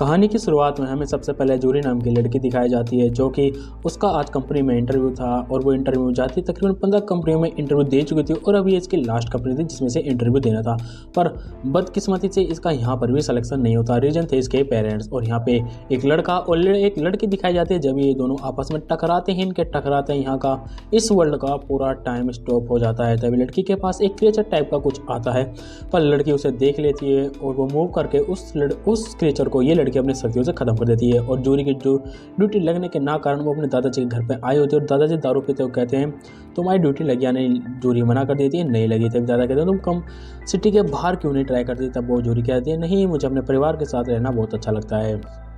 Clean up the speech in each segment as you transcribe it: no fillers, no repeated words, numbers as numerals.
कहानी की शुरुआत में हमें सबसे पहले जूरी नाम की लड़की दिखाई जाती है, जो कि उसका आज कंपनी में इंटरव्यू था और वो इंटरव्यू में जाती तकरीबन 15 कंपनियों में इंटरव्यू दे चुकी थी और अभी इसकी लास्ट कंपनी थी जिसमें से इंटरव्यू देना था। पर बदकिस्मती से इसका यहाँ पर भी सिलेक्शन नहीं होता। रीजन थे इसके पेरेंट्स। और यहाँ पे एक लड़का और एक लड़की दिखाई जाती है। जब ये दोनों आपस में टकराते हैं, इनके टकराते हैं यहाँ का इस वर्ल्ड का पूरा टाइम स्टॉप हो जाता है। तभी लड़की के पास एक क्रिएचर टाइप का कुछ आता है, पर लड़की उसे देख लेती है और वो मूव करके उस क्रिएचर को ये लड़की अपनी शक्तियों से खत्म कर देती है। और जूरी की जो ड्यूटी लगने के ना कारण वो अपने दादाजी के घर पे आई होती है और दादाजी दारू पीते हुए कहते हैं तुम्हारी ड्यूटी लगी या नहीं। जूरी मना कर देती है नहीं लगी। तब दादा कहते हैं तुम कम सिटी के बाहर क्यों नहीं ट्राई करती। तब वो जूरी कहती है नहीं, मुझे अपने परिवार के साथ रहना बहुत अच्छा लगता है।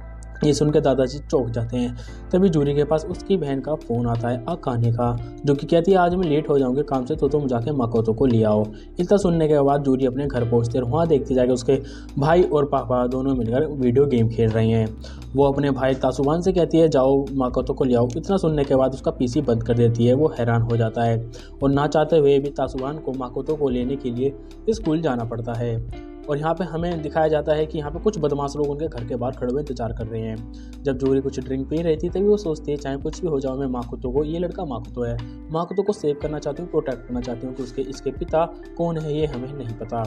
ये सुनकर दादाजी चौंक जाते हैं। तभी जूरी के पास उसकी बहन का फ़ोन आता है अकाने का, जो कि कहती है आज मैं लेट हो जाऊंगी काम से, तो तुम जाके माकोतो को ले आओ। इतना सुनने के बाद जूरी अपने घर पहुंचते हैं। वहाँ देखती जाके उसके भाई और पापा दोनों मिलकर वीडियो गेम खेल रहे हैं। वो अपने भाई तासुबान से कहती है जाओ माकोतो को ले आओ। इतना सुनने के बाद उसका पीसी बंद कर देती है। वो हैरान हो जाता है और ना चाहते हुए भी तासुबान को माकोतो को लेने के लिए स्कूल जाना पड़ता है। और यहाँ पे हमें दिखाया जाता है कि यहाँ पे कुछ बदमाश लोग उनके घर के बाहर खड़े हुए इंतजार कर रहे हैं। जब जूरी कुछ ड्रिंक पी रही थी तभी वो सोचती है चाहे कुछ भी हो जाओ मैं माकोतो को, ये लड़का माकोतो है, माकोतो को सेव करना चाहती हूँ, प्रोटेक्ट करना चाहती हूँ। कि इसके पिता कौन है ये हमें नहीं पता।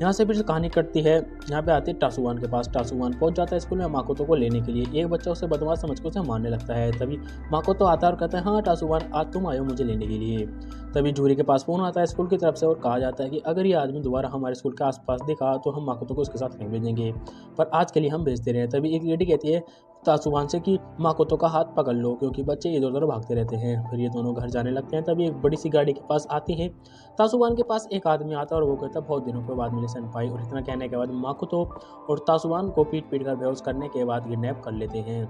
यहाँ से फिर कहानी कटती है। यहाँ पे आते हैं टासुवान के पास। टासुवान पहुँच जाता है स्कूल में माकोतो को लेने के लिए। एक बच्चा उसे बदमाश समझकर उसे मारने लगता है। तभी माकोतो आता है और कहता है हाँ टासुवान आज तुम आए हो मुझे लेने के लिए। तभी जूरी के पास फ़ोन आता है स्कूल की तरफ से और कहा जाता है कि अगर ये आदमी दोबारा हमारे स्कूल के आसपास दिखा तो हम माकोतो को उसके साथ नहीं भेजेंगे, पर आज के लिए हम भेजते रहे। तभी एक लेडी कहती है तासुबान से कि माकोतो का हाथ पकड़ लो क्योंकि बच्चे इधर उधर भागते रहते हैं। फिर ये दोनों घर जाने लगते हैं। तभी एक बड़ी सी गाड़ी के पास आती है। तासुबान के पास एक आदमी आता है और वो कहता है बहुत दिनों के बाद मिले सेनपाई। और इतना कहने के बाद माकोतो और तासुबान को पीट कर बेहोश करने के बाद किडनैप कर लेते हैं।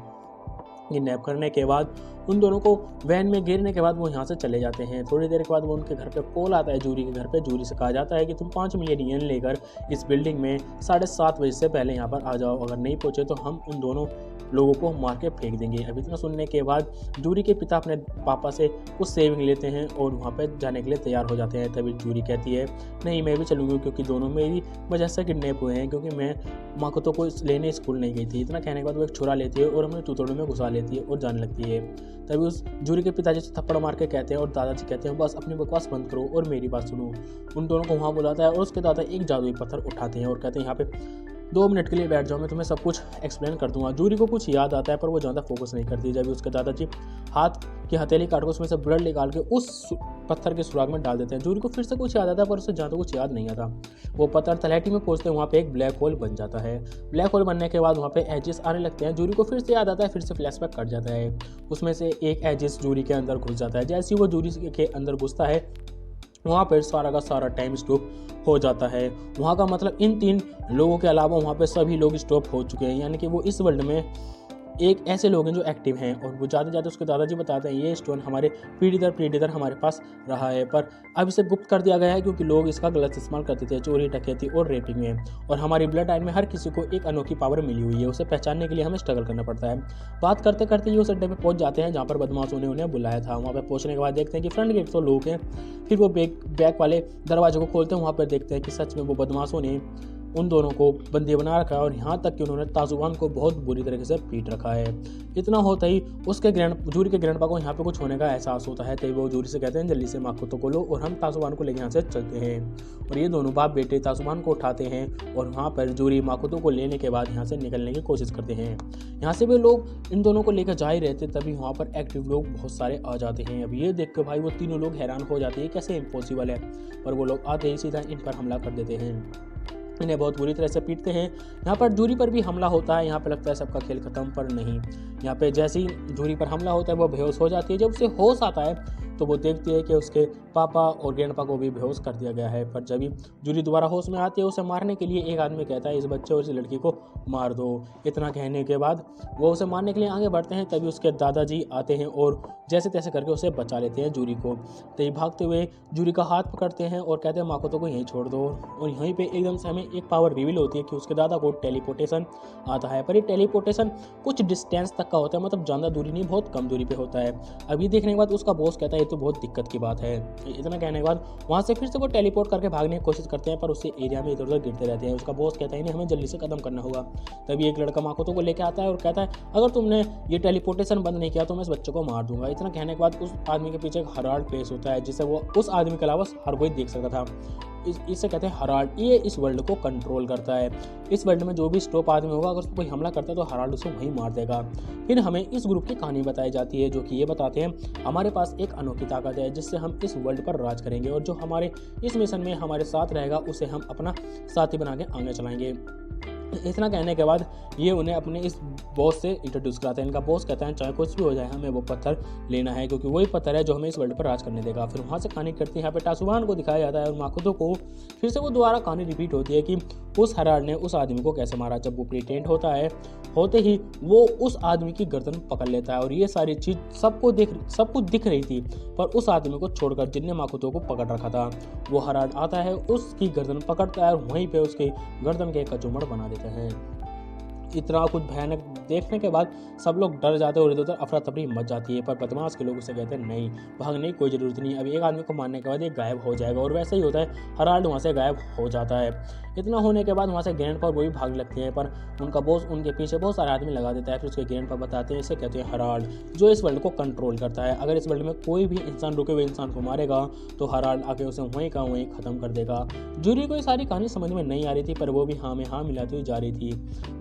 किडनैप करने के बाद उन दोनों को वैन में गिरने के बाद वो यहाँ से चले जाते हैं। थोड़ी देर के बाद वो उनके घर पे कॉल आता है जूरी के घर पे। जूरी से कहा जाता है कि तुम 5 मिलियन येन लेकर इस बिल्डिंग में 7:30 बजे से पहले यहाँ पर आ जाओ, अगर नहीं पहुँचे तो हम उन दोनों लोगों को मार के फेंक देंगे। अभी इतना सुनने के बाद जूरी के पिता अपने पापा से कुछ सेविंग लेते हैं और वहाँ पर जाने के लिए तैयार हो जाते हैं। तभी जूरी कहती है नहीं मैं भी चलूँगी क्योंकि दोनों मेरी वजह से किडनैप हुए हैं, क्योंकि मैं माकोतो को लेने स्कूल नहीं गई थी। इतना कहने के बाद वो एक छुरा लेती है और हमें टूतड़ों में घुसा लेती है और जाने लगती है। तभी उस जूरी के पिताजी से थप्पड़ मार के कहते हैं और दादाजी कहते हैं बस अपनी बकवास बंद करो और मेरी बात सुनो। उन दोनों को वहाँ बुलाता है और उसके दादा एक जादुई पत्थर उठाते हैं और कहते हैं यहाँ पे 2 मिनट के लिए बैठ जाओ, मैं तुम्हें सब कुछ एक्सप्लेन कर दूंगा। जूरी को कुछ याद आता है पर वो ज़्यादा फोकस नहीं करती। जब उसके दादाजी हाथ की हथेली काट कर उसमें से ब्लड निकाल के उस पत्थर के सुराग में डाल देते हैं। जूरी को फिर से कुछ याद आता है पर उसे ज़्यादा कुछ याद नहीं आता। वो पत्थर तलहटी में पहुंचते हैं, वहाँ पे एक ब्लैक होल बन जाता है। ब्लैक होल बनने के बाद वहाँ पे एजेस आने लगते हैं। जूरी को फिर से याद आता है, फिर से फ्लैशबैक कट जाता है। उसमें से एक एजेस जूरी के अंदर घुस जाता है। जैसे ही वो जूरी के अंदर घुसता है वहाँ पर सारा का सारा टाइम स्टॉप हो जाता है। वहाँ का मतलब इन 3 लोगों के अलावा वहाँ पे सभी लोग स्टॉप हो चुके हैं, यानी कि वो इस वर्ल्ड में एक ऐसे लोग हैं जो एक्टिव हैं। और वो जाते जाते उसके दादाजी बताते हैं ये स्टोन हमारे पीढ़ी दर हमारे पास रहा है, पर अब इसे गुप्त कर दिया गया है क्योंकि लोग इसका गलत इस्तेमाल करते थे चोरी डकैती और रेपिंग में। और हमारी ब्लड लाइन में हर किसी को एक अनोखी पावर मिली हुई है, उसे पहचानने के लिए हमें स्ट्रगल करना पड़ता है। बात करते करते ये उस अड्डे पर पहुंच जाते हैं जहाँ पर बदमाशों ने उन्हें बुलाया था। वहाँ पर पहुँचने के बाद देखते हैं कि फ्रंट गेट तो लोग हैं। फिर वो बैक वाले दरवाजे को खोलते हैं, वहाँ पर देखते हैं कि सच में वो बदमाशों ने उन दोनों को बंदी बना रखा है और यहाँ तक कि उन्होंने तासुबान को बहुत बुरी तरीके से पीट रखा है। इतना होता ही उसके जूरी के ग्रैंडपा को यहाँ पे कुछ होने का एहसास होता है। तभी वो जूरी से कहते हैं जल्दी से माकोतो को लो और हम तासुबान को लेकर यहाँ से चलते हैं। और ये दोनों बाप बेटे तासुबान को उठाते हैं और वहाँ पर जूरी माकोतो को लेने के बाद यहाँ से निकलने की कोशिश करते हैं। यहाँ से भी लोग इन दोनों को लेकर जा ही रहते, तभी वहाँ पर एक्टिव लोग बहुत सारे आ जाते हैं। अब ये देख कर भाई वो तीनों लोग हैरान हो जाते हैं कैसे इम्पॉसिबल है, पर वो लोग आते ही सीधा इन पर हमला कर देते हैं, इन्हें बहुत बुरी तरह से पीटते हैं। यहाँ पर जूरी पर भी हमला होता है। यहाँ पे लगता है सबका खेल खत्म, पर नहीं। यहाँ पे जैसे ही जूरी पर हमला होता है वो बेहोश हो जाती है। जब उसे होश आता है तो वो देखती है कि उसके पापा और ग्रैंडपा को भी बेहोश कर दिया गया है। पर जब ही जूरी दोबारा होश में आती है उसे मारने के लिए एक आदमी कहता है इस बच्चे और इस लड़की को मार दो। इतना कहने के बाद वो उसे मारने के लिए आगे बढ़ते हैं। तभी उसके दादाजी आते हैं और जैसे तैसे करके उसे बचा लेते हैं जूरी को। तभी भागते हुए जूरी का हाथ पकड़ते हैं और कहते हैं माकोतो को यहीं छोड़ दो। और यहीं पे एकदम से हमें एक पावर रिवील होती है कि उसके दादा को टेलीपोर्टेशन आता है। पर ये टेलीपोर्टेशन कुछ डिस्टेंस तक का होता है, मतलब ज़्यादा दूरी नहीं, बहुत कम दूरी पे होता है। अभी देखने के बाद उसका बॉस कहता है ये तो बहुत दिक्कत की बात है। इतना कहने के बाद वहाँ से फिर से वो टेलीपोर्ट करके भागने की कोशिश करते हैं, पर उसी एरिया में इधर उधर गिरते रहते हैं। उसका बॉस कहता है नहीं, हमें जल्दी से खत्म करना होगा। तभी एक लड़का माकोतो को लेकर आता है और कहता है अगर तुमने ये टेलीपोर्टेशन बंद नहीं किया तो मैं इस बच्चे को मार दूंगा। इतना कहने के बाद उस आदमी के पीछे एक हराल्ड प्लेस होता है, जिसे वो उस आदमी के अलावा हर कोई देख सकता था। इसे कहते हैं हराल्ड। ये इस वर्ल्ड को कंट्रोल करता है। इस वर्ल्ड में जो भी स्टॉप आदमी होगा, अगर उस पर कोई हमला करता है तो हराल्ड उसे वहीं मार देगा। फिर हमें इस ग्रुप की कहानी बताई जाती है, जो कि ये बताते हैं हमारे पास एक अनोखी ताकत है जिससे हम इस वर्ल्ड पर राज करेंगे, और जो हमारे इस मिशन में हमारे साथ रहेगा उसे हम अपना साथी बना के आगे चलाएंगे। इतना कहने के बाद ये उन्हें अपने इस बॉस से इंट्रोड्यूस कराते हैं। इनका बॉस कहता है चाहे कुछ भी हो जाए हमें वो पत्थर लेना है, क्योंकि वही पत्थर है जो हमें इस वर्ल्ड पर राज करने देगा। फिर वहाँ से कहानी करती है, यहाँ पे टासुबान को दिखाया जाता है और माकोतो को फिर से वो दोबारा कहानी रिपीट होती है कि उस हराल्ड ने उस आदमी को कैसे मारा। जब वो प्रिटेंड होता है होते ही वो उस आदमी की गर्दन पकड़ लेता है, और ये सारी चीज़ सब कुछ दिख रही थी, पर उस आदमी को छोड़कर जिनने माकोतो को पकड़ रखा था। वो हराल्ड आता है, उसकी गर्दन पकड़ता है और वहीं पे उसकी गर्दन के कचूमड़ बना देते हैं। इतना कुछ भयानक देखने के बाद सब लोग डर जाते हैं और इधर उधर अफरा तफरी मच जाती है, पर बदमाश के लोग उसे कहते हैं नहीं, भागने की कोई ज़रूरत नहीं, अभी एक आदमी को मारने के बाद ये गायब हो जाएगा। और वैसे ही होता है, हराल्ड वहाँ से गायब हो जाता है। इतना होने के बाद वहाँ से ग्रैंडपा वो भी भाग लगते हैं, पर उनका बॉस उनके पीछे बहुत सारे आदमी लगा देता है। फिर उसके ग्रैंडपा बताते हैं, इसे कहते हैं हराल्ड, जो इस वर्ल्ड को कंट्रोल करता है। अगर इस वर्ल्ड में कोई भी इंसान रुके हुए इंसान को मारेगा तो हराल्ड आके उसे वहीं का वहीं ख़त्म कर देगा। जूरी को ये सारी कहानी समझ में नहीं आ रही थी, पर वो भी हाँ में हाँ मिलाती हुई जा रही थी।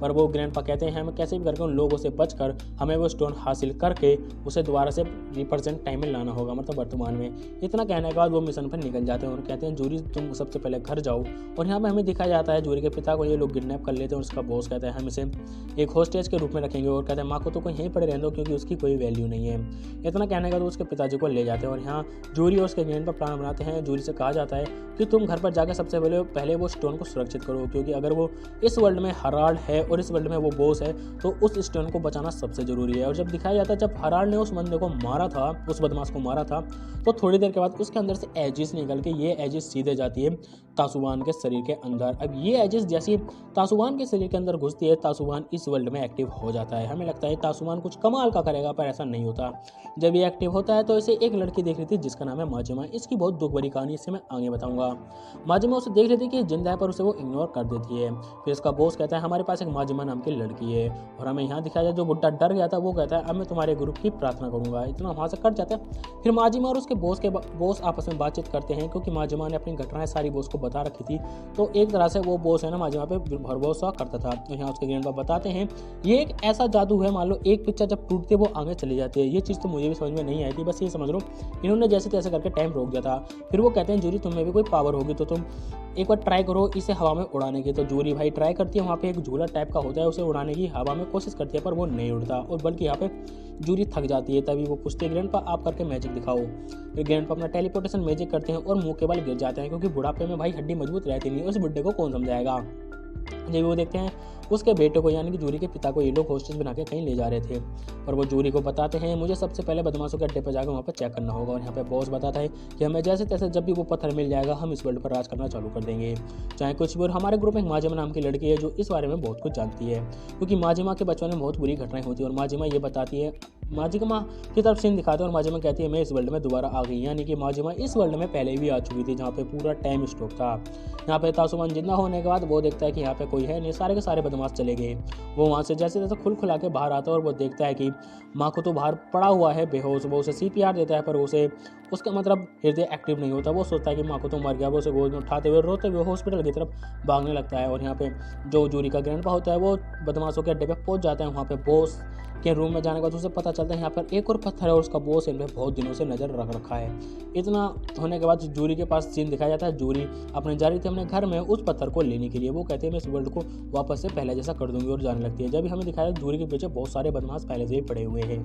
पर वो ग्रैंडपा कहते हैं हमें कैसे भी करके उन लोगों से बचकर हमें वो स्टोन हासिल करके उसे दोबारा से रिप्रेजेंट टाइम में लाना होगा, मतलब वर्तमान में। इतना कहने के बाद वो मिशन पर निकल जाते हैं और कहते हैं जूरी तुम सबसे पहले घर जाओ। और यहाँ पर हमें दिखाया जाता है जूरी के पिता को ये लोग किडनैप कर लेते हैं, और उसका बॉस कहता है हम इसे एक होस्टेज के रूप में रखेंगे, और कहते हैं माकोतो को यहीं पड़े रहने दो क्योंकि उसकी कोई वैल्यू नहीं है। इतना कहने के बाद उसके पिताजी को ले जाते हैं, और यहाँ जूरी और उसके ग्रैंड पर प्लान बनाते हैं। जूरी से कहा जाता है कि तुम घर पर जाकर सबसे पहले वो स्टोन को सुरक्षित करो, क्योंकि अगर वो इस वर्ल्ड में हराल्ड है और इस वर्ल्ड में वो बॉस है तो उस स्टोन को बचाना सबसे जरूरी है। और जब दिखाया जाता है जब हराल्ड ने उस बंदे को मारा था, उस बदमाश को मारा था, तो थोड़ी देर के बाद उसके अंदर से एजिस निकल के ये एजिस सीधे जाती है तासुबान के शरीर के अंदर। अब ये एजिस जैसी तासुबान के शरीर के अंदर घुसती है, तासुबान इस वर्ल्ड में एक्टिव हो जाता है। हमें लगता है तासुबान कुछ कमाल का करेगा, पर ऐसा नहीं होता। जब ये एक्टिव होता है तो इसे एक लड़की देख रही थी जिसका नाम है माजिमा। इसकी बहुत दुख भरी कहानी इससे मैं आगे बताऊंगा। माजिमा उसे देख रही थी कि जिंदा है, पर उसे वो इग्नोर कर देती है। फिर इसका बॉस कहता है हमारे पास एक माजिमा नाम की लड़की है, और हमें यहाँ दिखाया जाए जो बुड्ढा डर गया था वो कहता है अब मैं तुम्हारे ग्रुप की प्रार्थना करूंगा। इतना वहाँ से कट जाता है। फिर माजिमा और उसके बॉस आपस में बातचीत करते हैं, क्योंकि माजिमा ने अपनी घटनाएं सारी बॉस को बता रखी थी, तो एक तरह से वो बॉस है ना माजिमा पे भरोसा करता था। तो यहाँ उसके ग्रैंडपा बताते हैं ये एक ऐसा जादू है, मान लो एक पिक्चर जब टूटती है वो आगे चली जाती है। ये चीज़ तो मुझे भी समझ में नहीं आई थी, बस ये समझ लो इन्होंने जैसे तैसे करके टाइम रोक दिया था। फिर वो कहते हैं जूरी तुम्हें भी कोई पावर होगी तो तुम एक बार ट्राई करो इसे हवा में उड़ाने की। तो जूरी भाई ट्राई करती है, वहाँ पे एक झूला टाइप का होता है, उसे उड़ाने की हवा में कोशिश करती है, पर वो नहीं उड़ता, और बल्कि यहाँ पे जूरी थक जाती है। तभी वो पूछते हैं ग्रैंडपा आप करके मैजिक दिखाओ। फिर ग्रैंडपा अपना टेलीपोर्टेशन मैजिक करते हैं और मुंह के बल गिर जाते हैं, क्योंकि बुढ़ापे में भाई हड्डी मजबूत रहती नहीं, उस बुढ़े को कौन समझाएगा। जब वो देखते हैं उसके बेटे को यानी कि जूरी के पिता को ये लोग होस्टेज बना के कहीं ले जा रहे थे, और वो जूरी को बताते हैं मुझे सबसे पहले बदमाशों के अड्डे पर जाकर वहाँ पर चेक करना होगा। और यहाँ पे बॉस बताता है कि हमें जैसे तैसे जब भी वो पत्थर मिल जाएगा हम इस वर्ल्ड पर राज करना चालू कर देंगे, चाहे कुछ भी। और हमारे ग्रुप में एक माजिमा नाम की लड़की है जो इस बारे में बहुत कुछ जानती है, क्योंकि माजिमा के बचपन में बहुत बुरी घटनाएं होती है, और माजिमा ये बताती है, माजिमा की तरफ सीन दिखाते हैं, और माजिमा कहती है मैं इस वर्ल्ड में दोबारा आ गई, यानी कि माजिमा इस वर्ल्ड में पहले भी आ चुकी थी जहाँ पे पूरा टाइम स्टॉप था। यहाँ पे तासुबान जिंदा होने के बाद वो देखता है कि यहाँ पे कोई है नहीं, सारे के सारे बदमाश चले गए। वो वहाँ से जैसे जैसे खुला के बाहर आता है, और वो देखता है कि माकोतो बाहर पड़ा हुआ है बेहोश। वो उसे CPR देता है, पर उसे उसका मतलब हृदय एक्टिव नहीं होता। वो सोचता है कि माकोतो मर गया, वो उसे गोद में उठाते हुए रोते हुए हॉस्पिटल की तरफ भागने लगता है। और यहाँ पे जो जूरी का ग्रैंडपा होता है वो बदमाशों के अड्डे पे पहुंच जाता है। वहाँ पे बॉस के रूम में जाने के बाद उसे पता चलता है यहाँ पर एक और पत्थर है, और उसका बॉस इन पर बहुत दिनों से नज़र रख रखा है। इतना होने के बाद जूरी के पास सीन दिखाया जाता है, जूरी अपने जा रही थी अपने घर में उस पत्थर को लेने के लिए। वो कहते हैं मैं इस वर्ल्ड को वापस से पहले जैसा कर दूंगी, और जाने लगती है। जब हमें दिखाया जूरी के पीछे बहुत सारे बदमाश पहले से ही पड़े हुए हैं।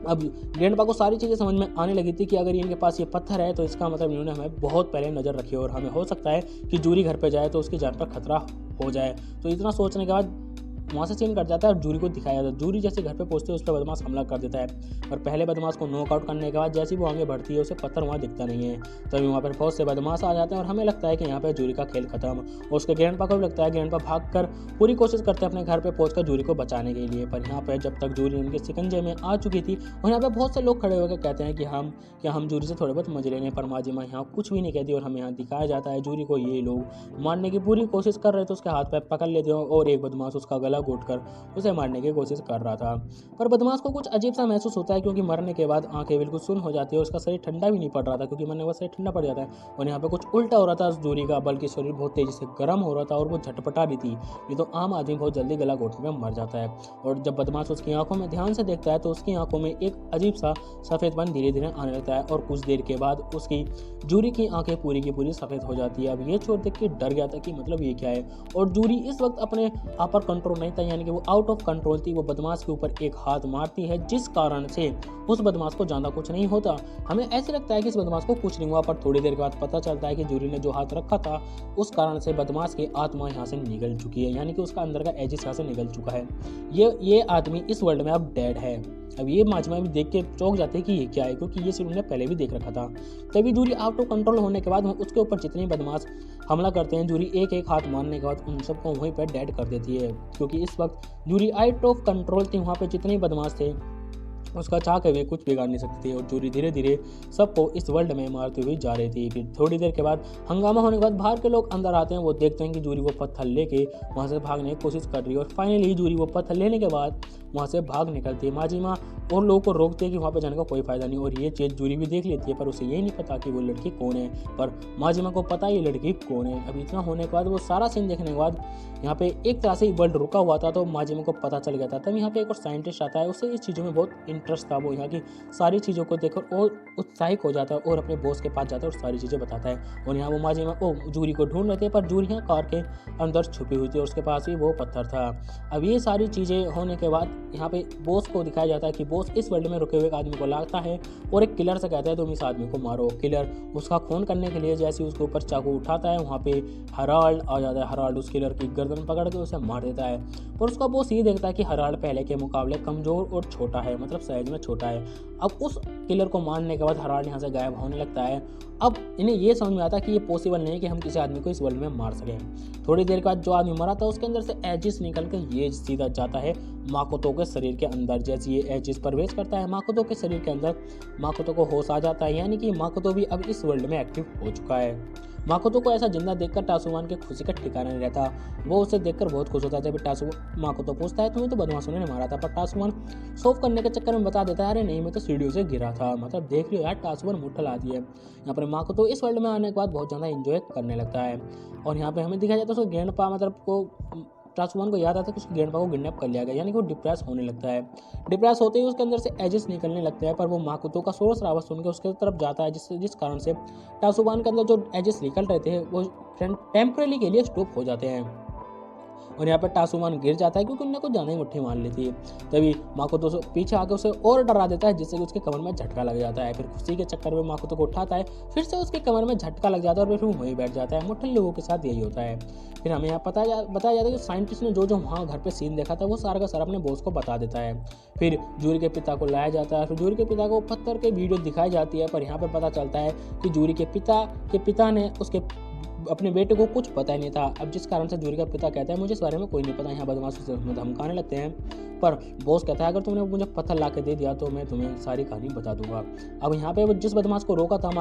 अब ग्रैंडपा को सारी चीज़ें समझ में आने लगी थी कि अगर इनके पास ये पत्थर है तो इसका मतलब इन्होंने हमें बहुत पहले नज़र रखी है, और हमें हो सकता है कि जूरी घर पे जाए तो उसकी जान पर खतरा हो जाए। तो इतना सोचने के बाद वहाँ से सीन कट जाता है और जूरी को दिखाया जाता है। जूरी जैसे घर पे पहुंचते है उस पर बदमाश हमला कर देता है और पहले बदमाश को नॉकआउट करने के बाद जैसे ही वो आगे बढ़ती है उसे पत्थर वहाँ दिखता नहीं है। तभी वहाँ पर बहुत से बदमाश आ जाते हैं और हमें लगता है कि यहाँ पे जूरी का खेल खत्म। और उसके ग्रैंडपा को भी लगता है, ग्रैंडपा भागकर पूरी कोशिश करते हैं अपने घर पे पहुंचकर जूरी को बचाने के लिए। पर यहाँ पे जब तक जूरी उनके शिकंजे में आ चुकी थी और यहाँ पे बहुत से लोग खड़े होकर कहते हैं कि हम जूरी से थोड़े बहुत मजे लेंगे, पर माजिमा यहाँ कुछ भी नहीं कहती और हमें यहाँ दिखाया जाता है जूरी को ये लोग मारने की पूरी कोशिश कर रहे थे। उसके हाथ पैर पकड़ लेते हो और एक बदमाश उसका गला घोंटकर उसे मारने की कोशिश कर रहा था। पर बदमाश को कुछ अजीब सा महसूस होता है क्योंकि मरने के बाद आंखें बिल्कुल सुन्न हो जाती है। उसका शरीर ठंडा भी नहीं पड़ रहा था क्योंकि मरने के बाद शरीर ठंडा पड़ जाता है और यहाँ पे कुछ उल्टा हो रहा था जूरी का, बल्कि शरीर बहुत तेजी से गर्म हो रहा था और वो झटपटा रही थी। ये तो आम आदमी बहुत जल्दी गला घोटने में मर जाता है। और जब बदमाश उसकी आंखों में ध्यान से देखता है तो उसकी आंखों में एक अजीब सा सफेदपन धीरे धीरे आने लगता है और कुछ देर के बाद उसकी जूरी की आंखें पूरी की पूरी सफेद हो जाती है। अब ये चोर देख के डर गया था कि मतलब ये क्या है। और जूरी इस वक्त अपने आप पर कंट्रोल नहीं था, यानी कि वो आउट ऑफ कंट्रोल थी। वो बदमाश के ऊपर एक हाथ मारती है जिस कारण से उस बदमाश को ज्यादा कुछ नहीं होता। हमें ऐसे लगता है कि इस बदमाश को कुछ नहीं हुआ, पर थोड़ी देर के बाद पता चलता है कि जूरी ने जो हाथ रखा था उस कारण से बदमाश की आत्मा यहाँ से निकल चुकी है, यानी कि उसका अंदर का एजिस यहाँ से निकल चुका है। ये आदमी इस वर्ल्ड में अब डेड है। अब ये माजिमा भी देख के चौंक जाते हैं कि ये क्या है, क्योंकि ये सीन उन्हें पहले भी देख रखा था। तभी जूरी आउट ऑफ कंट्रोल होने के बाद उसके ऊपर जितने बदमाश हमला करते हैं, जूरी एक एक हाथ मारने के बाद उन सबको वहीं पर डेड कर देती है। क्योंकि इस वक्त जूरी आउट ऑफ कंट्रोल थी, वहाँ पे जितने बदमाश थे उसका चाह के भी कुछ बिगाड़ नहीं सकती थी और जूरी धीरे धीरे सबको इस वर्ल्ड में मारती हुई जा रही थी। फिर थोड़ी देर के बाद हंगामा होने के बाद बाहर के लोग अंदर आते हैं। वो देखते हैं कि जूरी वो पत्थर लेके वहाँ से भागने की कोशिश कर रही है और फाइनली जूरी वो पत्थर लेने के बाद वहाँ से भाग निकलती है। माजिमा और लोगों को रोकते हैं कि वहाँ पे जाने का कोई फायदा नहीं और ये चीज़ जूरी भी देख लेती है, पर उसे ये नहीं पता कि वो लड़की कौन है। पर माजिमा को पता ये लड़की कौन है। अब इतना होने के बाद वो सारा सीन देखने के बाद यहाँ पे एक तरह से वर्ल्ड रुका हुआ था तो माजिमा को पता चल गया था। तब यहाँ पे एक और साइंटिस्ट आता है, उसे इस चीज़ों में बहुत इंटरेस्ट था। वो यहाँ की सारी चीज़ों को देखकर और उत्साहित हो जाता है और अपने बॉस के पास जाता है और सारी चीज़ें बताता है। और यहाँ वो माजिमा को जूरी को ढूंढ रहे थे, पर जूरी यहाँ कार के अंदर छुपी हुई थी और उसके पास ही वो पत्थर था। अब ये सारी चीज़ें होने के बाद यहाँ पे बॉस को दिखाया जाता है कि बॉस इस वर्ल्ड में रुके हुए एक आदमी को लाता है और एक किलर से कहता है तुम इस आदमी को मारो। किलर उसका खून करने के लिए जैसे उसके ऊपर चाकू उठाता है, वहाँ पे हराल्ड आ जाता है। हराल्ड उस किलर की गर्दन पकड़ के उसे मार देता है और उसका बॉस ये देखता है कि हराल्ड पहले के मुकाबले कमजोर और छोटा है, मतलब साइज में छोटा है। अब उस किलर को मारने के बाद हराल्ड यहाँ से गायब होने लगता है। अब इन्हें ये समझ में आता है कि ये पॉसिबल नहीं है कि हम किसी आदमी को इस वर्ल्ड में मार सकें। थोड़ी देर के बाद जो आदमी मरा था उसके अंदर से एजिस निकल के ये सीधा जाता है माकोतो के शरीर के अंदर। जैसे ये एजिस प्रवेश करता है माकोतो के शरीर के अंदर, माकोतो को होश आ जाता है, यानी कि माकोतो भी अब इस वर्ल्ड में एक्टिव हो चुका है। माकोतो को ऐसा जिंदा देखकर टासुमान के खुशी का ठिकाना नहीं रहता। वो उसे देखकर बहुत खुश होता है। जब माकोतो पूछता है तुम्हें तो बदमाशों ने मारा था, पर टासुमान सॉल्व करने के चक्कर में बता देता है अरे नहीं मैं तो सीढ़ियों से गिरा था। मतलब देख लियो यार, टासुमान मुठ्ठल आती है। यहाँ पर माकोतो इस वर्ल्ड में आने के बाद बहुत ज़्यादा एंजॉय करने लगता है और यहाँ पे हमें दिखाया जाता है उसको ग्रैंडपा मतलब को टासुमान को याद आता है कि उसके ग्रैंडपा को किडनैप कर लिया गया, यानी कि वो डिप्रेस होने लगता है। डिप्रेस होते ही उसके अंदर से एजिस निकलने लगते हैं, पर वो माकोतो का शोर शराबा सुन के उसके तरफ जाता है, जिस कारण से टासुमान के अंदर जो एजिस निकल रहे थे वो टेम्परेरी के लिए स्टॉप हो जाते हैं और यहाँ पर टासुमान गिर जाता है क्योंकि उन्होंने कुछ ज़्यादा ही मुट्ठी मार ली थी। तभी माकोतो पीछे आके उसे और डरा देता है जिससे कि उसके कमर में झटका लग जाता है। फिर खुशी के चक्कर में माकोतो को उठाता है, फिर से उसके कमर में झटका लग जाता है और फिर वो वहीं बैठ जाता है। मुट्ठल लोगों के साथ यही होता है। फिर हमें यहाँ बताया जाता है कि साइंटिस्ट ने जो वहाँ घर पर सीन देखा था वो सारा का सारा अपने बॉस को बता देता है। फिर जूरी के पिता को लाया जाता है। फिर जूरी के पिता को पत्थर के वीडियो दिखाई जाती है, पर यहाँ पर पता चलता है कि जूरी के पिता ने उसके अपने बेटे को कुछ पता ही नहीं था। अब जिस कारण से जूरी का पिता कहता है मुझे इस बारे में कोई नहीं पता। यहाँ बदमाश उसे धमकाने लगते हैं, पर बॉस कहता है अगर तुमने मुझे पत्थर ला के दे दिया तो मैं तुम्हें सारी कहानी बता दूंगा। अब यहाँ पे जिस बदमाश को रोका था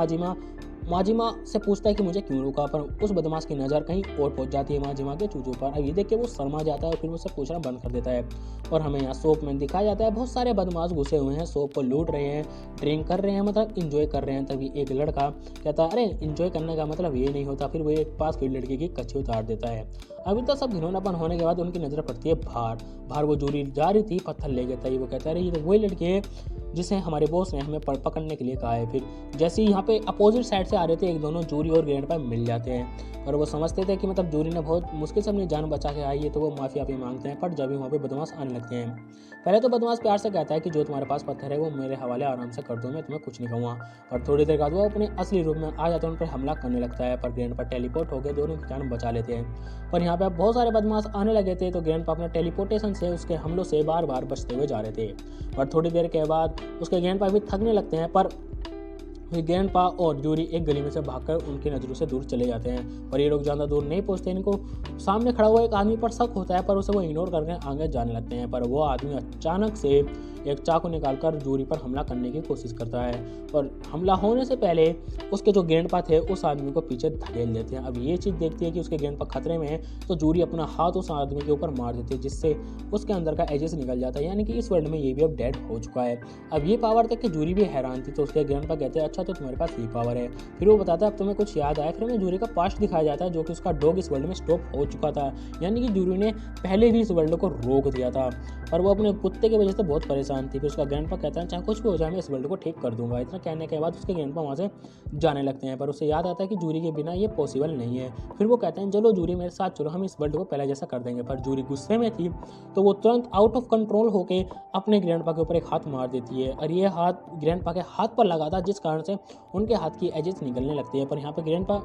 माजिमा से पूछता है कि मुझे क्यों रोका, पर उस बदमाश की नज़र कहीं और पहुंच जाती है माजिमा के चूचों पर। अब ये देख के वो शर्मा जाता है और फिर उससे पूछना बंद कर देता है और हमें यहाँ शॉप में दिखाया जाता है बहुत सारे बदमाश घुसे हुए हैं, शॉप को लूट रहे हैं, ड्रिंक कर रहे हैं, मतलब इंजॉय कर रहे हैं। तभी एक लड़का कहता है अरे इंजॉय करने का मतलब ये नहीं होता। फिर वो एक पास की लड़की की कच्ची उतार देता है। अभी तो सब घिनौनापन होने के बाद उनकी नज़र पड़ती है बाहर वो जूरी जा रही थी पत्थर ले गया था। वो कहता है ये तो वही लड़की है जिसे हमारे बॉस ने हमें पकड़ने के लिए कहा है। फिर जैसे ही यहाँ पे अपोजिट साइड से आ रहे थे, एक दोनों जूरी और ग्रैंडपा मिल जाते हैं और वो समझते थे कि मतलब जूरी ने बहुत मुश्किल से अपनी जान बचा के आई है, तो वो माफ़ी मांगते हैं। पर जब भी वहाँ पे बदमाश आने लगते हैं, पहले तो बदमाश प्यार से कहता है कि जो तुम्हारे पास पत्थर है वो मेरे हवाले आराम से कर दो, मैं तुम्हें कुछ नहीं कहूँगा। और थोड़ी देर बाद वो अपने असली रूप में आ जाता है, उन पर हमला करने लगता है। पर ग्रैंडपा टेलीपोर्ट होकर दोनों की जान बचा लेते हैं। पर यहाँ पे अब बहुत सारे बदमाश आने लगे थे, तो ग्रैंडपा अपने टेलीपोर्टेशन से उसके हमलों से बार बार बचते हुए जा रहे थे। पर थोड़ी देर के बाद उसके ग्रैंडपा भी थकने लगते हैं। पर फिर ग्रैंडपा और जूरी एक गली में से भागकर उनकी नज़रों से दूर चले जाते हैं। पर ये लोग ज़्यादा दूर नहीं पहुंचते। इनको सामने खड़ा हुआ एक आदमी पर शक होता है, पर उसे वो इग्नोर करके आगे जाने लगते हैं। पर वो आदमी अचानक से एक चाकू निकालकर जूरी पर हमला करने की कोशिश करता है। और हमला होने से पहले उसके जो ग्रैंडपा थे उस आदमी को पीछे धकेल देते हैं। अब ये चीज़ देखती है कि उसके ग्रैंडपा खतरे में है, तो जूरी अपना हाथ उस आदमी के ऊपर मार देती है, जिससे उसके अंदर का एजेस निकल जाता है। यानी कि इस वर्ल्ड में ये भी अब डेड हो चुका है। अब ये पावर देख के जूरी भी हैरान थी, तो उसके ग्रैंडपा कहते हैं अच्छा तो तुम्हारे पास ये पावर है। फिर वो बताता है अब तुम्हें कुछ याद आया। फिर हमें जूरी का पास्ट दिखाया जाता है, जो कि उसका डॉग इस वर्ल्ड में स्टॉप हो चुका था। यानी कि जूरी ने पहले भी इस वर्ल्ड को रोक दिया था, पर वो अपने कुत्ते की वजह से बहुत परेशान थी। फिर उसका ग्रैंडपा कहता है चाहे कुछ भी हो जाए मैं इस वर्ल्ड को ठीक कर दूंगा। इतना कहने के बाद उसके ग्रैंडपा वहाँ से जाने लगते हैं। पर उसे याद आता है कि जूरी के बिना ये पॉसिबल नहीं है। फिर वो कहते हैं चलो जूरी मेरे साथ चलो, हम इस वर्ल्ड को पहले जैसा कर देंगे। पर जूरी गुस्से में थी, तो वो तुरंत आउट ऑफ कंट्रोल होकर अपने ग्रैंडपा के ऊपर एक हाथ मार देती है। और ये हाथ ग्रैंडपा के हाथ पर लगा था, जिस कारण से उनके हाथ की एजेस निकलने लगती है। पर यहाँ पर ग्रैंडपा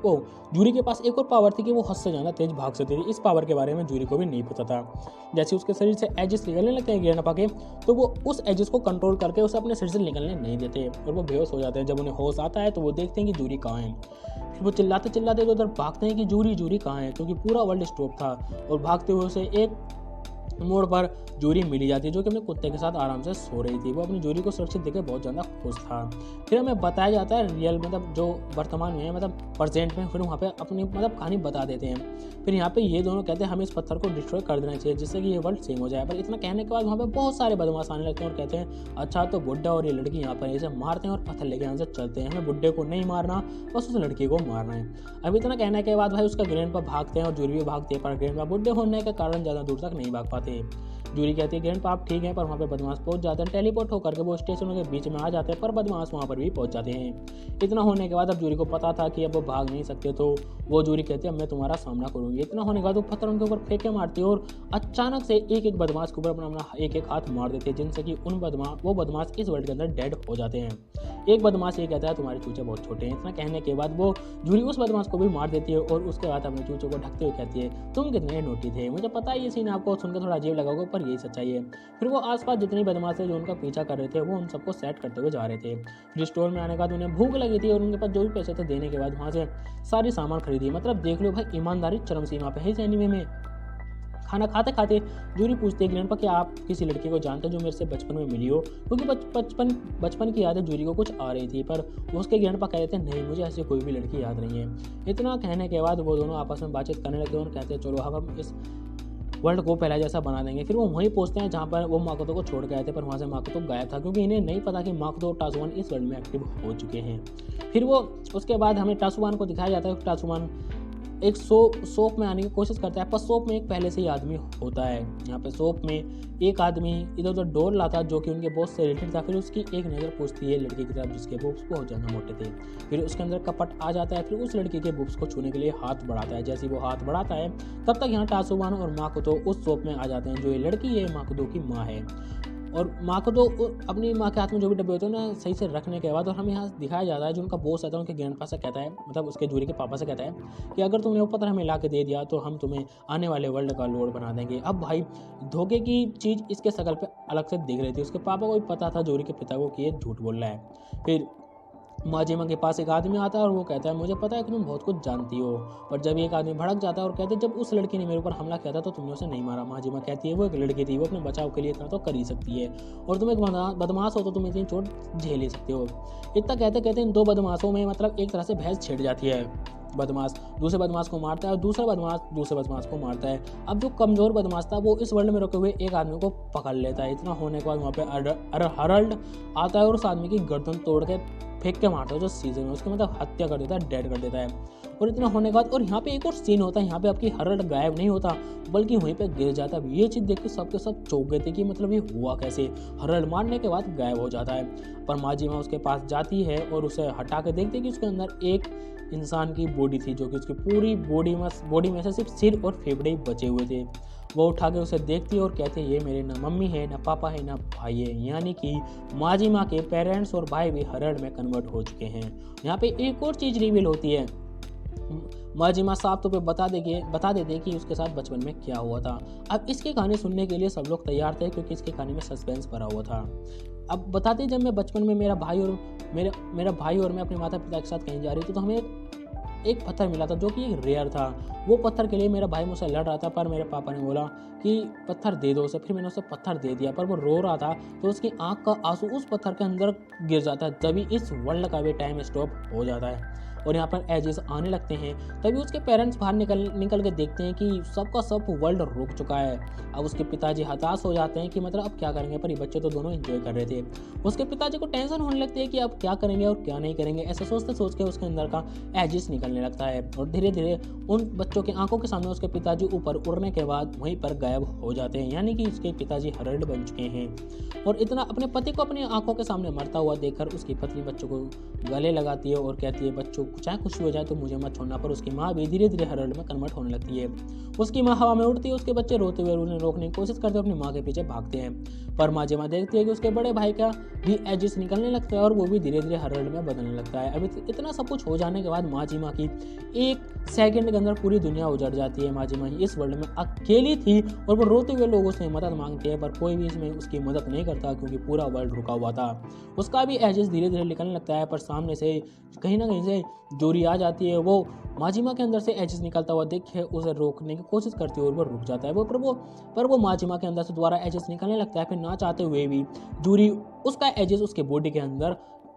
जूरी के पास एक और पावर थी कि वो हद से ज़्यादा तेज भाग सकती थी। इस पावर के बारे में जूरी को भी नहीं पता था। जैसे उसके शरीर से एजेस निकलने लगते हैं ग्रैंडपा के, तो वो उस एजेस को कंट्रोल करके उसे अपने शरीर से निकलने नहीं देते और वो बेहोश हो जाते हैं। जब उन्हें होश आता है तो वो देखते हैं कि जूरी कहाँ है। फिर वो चिल्लाते चिल्लाते उधर भागते हैं कि जूरी कहाँ है, क्योंकि पूरा वर्ल्ड स्टॉप था। और भागते हुए उसे एक मोड़ पर जूरी मिली जाती है, जो कि अपने कुत्ते के साथ आराम से सो रही थी। वो अपनी जूरी को सुरक्षित देकर बहुत ज़्यादा खुश था। फिर हमें बताया जाता है रियल मतलब जो वर्तमान में है, मतलब प्रेजेंट में, फिर वहाँ पे अपनी मतलब कहानी बता देते हैं। फिर यहाँ पे ये दोनों कहते हैं हमें इस पत्थर को डिस्ट्रॉय कर देना चाहिए, जिससे कि ये वर्ल्ड सेम हो जाए। पर इतना कहने के बाद वहाँ पे बहुत सारे बदमाश आने लगते हैं और कहते हैं अच्छा तो बुड्ढा और ये लड़की यहाँ पर इसे मारते हैं और पत्थर लेके यहाँ से चलते हैं, हमें बुड्ढे को नहीं मारना, बस उस लड़की को मारना है। अब इतना कहने के बाद भाई उसका ग्रैंडपा भागते हैं और जूरी भी भागती है, पर ग्रैंडपा बुड्ढे होने के कारण ज़्यादा दूर तक नहीं भाग पाते। जूरी कहती है ग्रैंडपा आप ठीक है, पर वहाँ पे बदमाश पहुँच जाते हैं। टेलीपोर्ट होकर के वो स्टेशनों के बीच में आ जाते हैं, पर बदमाश वहाँ पर भी पहुँच जाते हैं। इतना होने के बाद अब जूरी को पता था कि अब वो भाग नहीं सकते, तो वो जूरी कहती है मैं तुम्हारा सामना करूँगी। इतना होने के बाद वो पत्थर उनके ऊपर फेंके मारती है और अचानक से एक एक बदमाश के ऊपर अपना एक एक हाथ मार देते हैं, जिनसे कि वो बदमाश इस वर्ल्ड के अंदर डेड हो जाते हैं। एक बदमाश ये कहता है तुम्हारे चूचे बहुत छोटे हैं। इतना कहने के बाद वो जूरी उस बदमाश को भी मार देती है और उसके बाद अपने चूचों को ढकते हुए कहती है तुम कितने नोटी थे। मुझे पता है ये सीन आपको सुनकर थोड़ा अजीब लगा होगा, पर यही सच्चाई है। फिर वो आसपास जितने बदमाश थे जो उनका पीछा कर रहे थे, वो उन सबको सेट करते हुए जा रहे थे। फिर स्टोर में आने के बाद उन्हें भूख लगी थी और उनके पास जो भी पैसे थे देने के बाद वहाँ से सारी सामान खरीदी। मतलब देख लो भाई, ईमानदारी चरम सीमा पे है इस एनीमे में। खाना खाते खाते जूरी पूछती है ग्रैंडपा कि आप किसी लड़की को जानते हैं जो मेरे से बचपन में मिली हो, क्योंकि बचपन की यादें जूरी को कुछ आ रही थी। पर उसके ग्रैंडपा कहते हैं नहीं, मुझे ऐसी कोई भी लड़की याद नहीं है। इतना कहने के बाद वो दोनों आपस में बातचीत करने लगते हैं और कहते हैं चलो अब हम इस वर्ल्ड को पहले जैसा बना देंगे। फिर वो वहीं पहुंचते हैं जहाँ पर वो माकोतो को छोड़ के आए थे, पर वहाँ से माकोतो गायब था, क्योंकि इन्हें नहीं पता कि माकोतो और टासुवान इस वर्ल्ड में एक्टिव हो चुके हैं। फिर वो उसके बाद हमें टासुवान को दिखाया जाता है। टासुवान एक शॉप में आने की कोशिश करता है, पर शॉप में एक पहले से ही आदमी होता है। यहाँ पे शॉप में एक आदमी इधर उधर डोर लाता जो कि उनके बॉस से रिलेटेड था। फिर उसकी एक नज़र पूछती है लड़की की तरफ जिसके बूब्स बहुत ज़्यादा मोटे थे। फिर उसके अंदर कपट आ जाता है। फिर उस लड़की के बूब्स को छूने के लिए हाथ बढ़ाता है। जैसे वो हाथ बढ़ाता है तब तक यहाँ टासुवान और माकोतो उस शॉप में आ जाते हैं। जो ये लड़की है माकोतो की माँ है, और माकोतो अपनी माँ के हाथ में जो भी डब्बे होते हैं ना सही से रखने के बाद, और हमें यहाँ दिखाया जाता है जो उनका बॉस आता है उनके ग्रैंडपा से कहता है, मतलब उसके जूरी के पापा से कहता है कि अगर तुमने वो पत्थर हमें ला के दे दिया तो हम तुम्हें आने वाले वर्ल्ड का लॉर्ड बना देंगे। अब भाई धोखे की चीज़ इसके शकल पे अलग से दिख रही थी। उसके पापा को भी पता था जूरी के पिता को कि ये झूठ बोल रहा है। फिर माजिमा के पास एक आदमी आता है और वो कहता है मुझे पता है कि तुम बहुत कुछ जानती हो। पर जब एक आदमी भड़क जाता है और कहते हैं जब उस लड़की ने मेरे ऊपर हमला किया था तो तुमने उसे नहीं मारा। माजिमा कहती है वो एक लड़की थी, वो अपने बचाव के लिए इतना तो कर ही सकती है, और तुम एक बदमाश हो तो तुम इतनी चोट झेल ही सकते हो। इतना कहते कहते इन दो बदमाशों में मतलब एक तरह से बहस छिड़ जाती है। बदमाश दूसरे बदमाश को मारता है और दूसरा बदमाश दूसरे बदमाश को मारता है। अब जो कमज़ोर बदमाश था वो इस वर्ल्ड में रुके हुए एक आदमी को पकड़ लेता है। इतना होने के बाद वहाँ पे हरल्ड आता है और उस आदमी की गर्दन तोड़ के फेंक के मारता है जो सीजन में, उसकी मतलब हत्या कर देता है, डेड कर देता है। और इतना होने के बाद और यहाँ पे एक और सीन होता है, यहाँ पे आपकी हरल्ड गायब नहीं होता बल्कि वहीं पे गिर जाता है। ये चीज़ देख के सबके सब चौंक गए थे कि मतलब ये हुआ कैसे, हरल्ड मारने के बाद गायब हो जाता है। पर माजिमा उसके पास जाती है और उसे हटा के देखती है कि उसके अंदर एक इंसान की बॉडी थी, जो कि उसकी पूरी बॉडी में से सिर्फ सिर और फेफड़े ही बचे हुए थे। वो उठा के उसे देखती है और कहती है ये मेरे ना मम्मी है, ना पापा है, ना भाई है। यानी कि माजिमा के पेरेंट्स और भाई भी हरल्ड में कन्वर्ट हो चुके हैं। यहाँ पे एक और चीज़ रिवील होती है, माजिमा साफ तौर पे बता देते कि उसके साथ बचपन में क्या हुआ था। अब इसकी कहानी सुनने के लिए सब लोग तैयार थे क्योंकि इसकी कहानी में सस्पेंस भरा हुआ था। अब बताते जब मैं बचपन में मेरा भाई और मैं अपने माता पिता के साथ कहीं जा रही थी तो हमें एक पत्थर मिला था जो कि एक रेयर था। वो पत्थर के लिए मेरा भाई मुझसे लड़ रहा था, पर मेरे पापा ने बोला कि पत्थर दे दो उसे। फिर मैंने उसे पत्थर दे दिया, पर वो रो रहा था तो उसकी आंख का आंसू उस पत्थर के अंदर गिर जाता है। तभी इस वर्ल्ड का भी टाइम स्टॉप हो जाता है और यहाँ पर एजेस आने लगते हैं। तभी उसके पेरेंट्स बाहर निकल के देखते हैं कि सबका सब वर्ल्ड रुक चुका है। अब उसके पिताजी हताश हो जाते हैं कि मतलब अब क्या करेंगे, पर ये बच्चे तो दोनों एंजॉय कर रहे थे। उसके पिताजी को टेंशन होने लगती है कि अब क्या करेंगे और क्या नहीं करेंगे। ऐसा सोच के उसके अंदर का एजेस निकलने लगता है और धीरे धीरे उन बच्चों की आंखों के सामने उसके पिताजी ऊपर उड़ने के बाद वहीं पर गायब हो जाते हैं। यानी कि उसके पिताजी हरल्ड बन चुके हैं। और इतना अपने पति को अपनी आंखों के सामने मरता हुआ देखकर उसकी पत्नी बच्चों को गले लगाती है और कहती है बच्चों चाहे कुछ भी हो जाए तो मुझे मत छोड़ना। पर उसकी माँ भी धीरे धीरे हरल्ड में कन्वर्ट होने लगती है। उसकी माँ हवा में उड़ती है, उसके बच्चे रोते हुए उन्हें रोकने की कोशिश करते हुए अपनी माँ के पीछे भागते हैं। पर माजिमा देखती है कि उसके बड़े भाई का भी एजेस निकलने लगता है और वो भी धीरे धीरे हरल्ड में बदलने लगता है। अभी इतना सब कुछ हो जाने के बाद माजिमा की एक सेकंड के अंदर पूरी दुनिया उजड़ जाती है। माजिमा इस वर्ल्ड में अकेली थी और वो रोते हुए लोगों से मदद मांगती है, पर कोई भी इसमें उसकी मदद नहीं करता क्योंकि पूरा वर्ल्ड रुका हुआ था। उसका भी एजेस धीरे धीरे निकलने लगता है, पर सामने से कहीं ना कहीं से जोरी आ जाती है। वो माजिमा के अंदर से एजेस निकलता हुआ देख के उसे रोकने की कोशिश करती है और वो रुक जाता है। पर वो माजिमा के अंदर से दोबारा एजेस निकलने लगता है। फिर ना चाहते हुए भी जोरी उसका एजेस उसके बॉडी के अंदर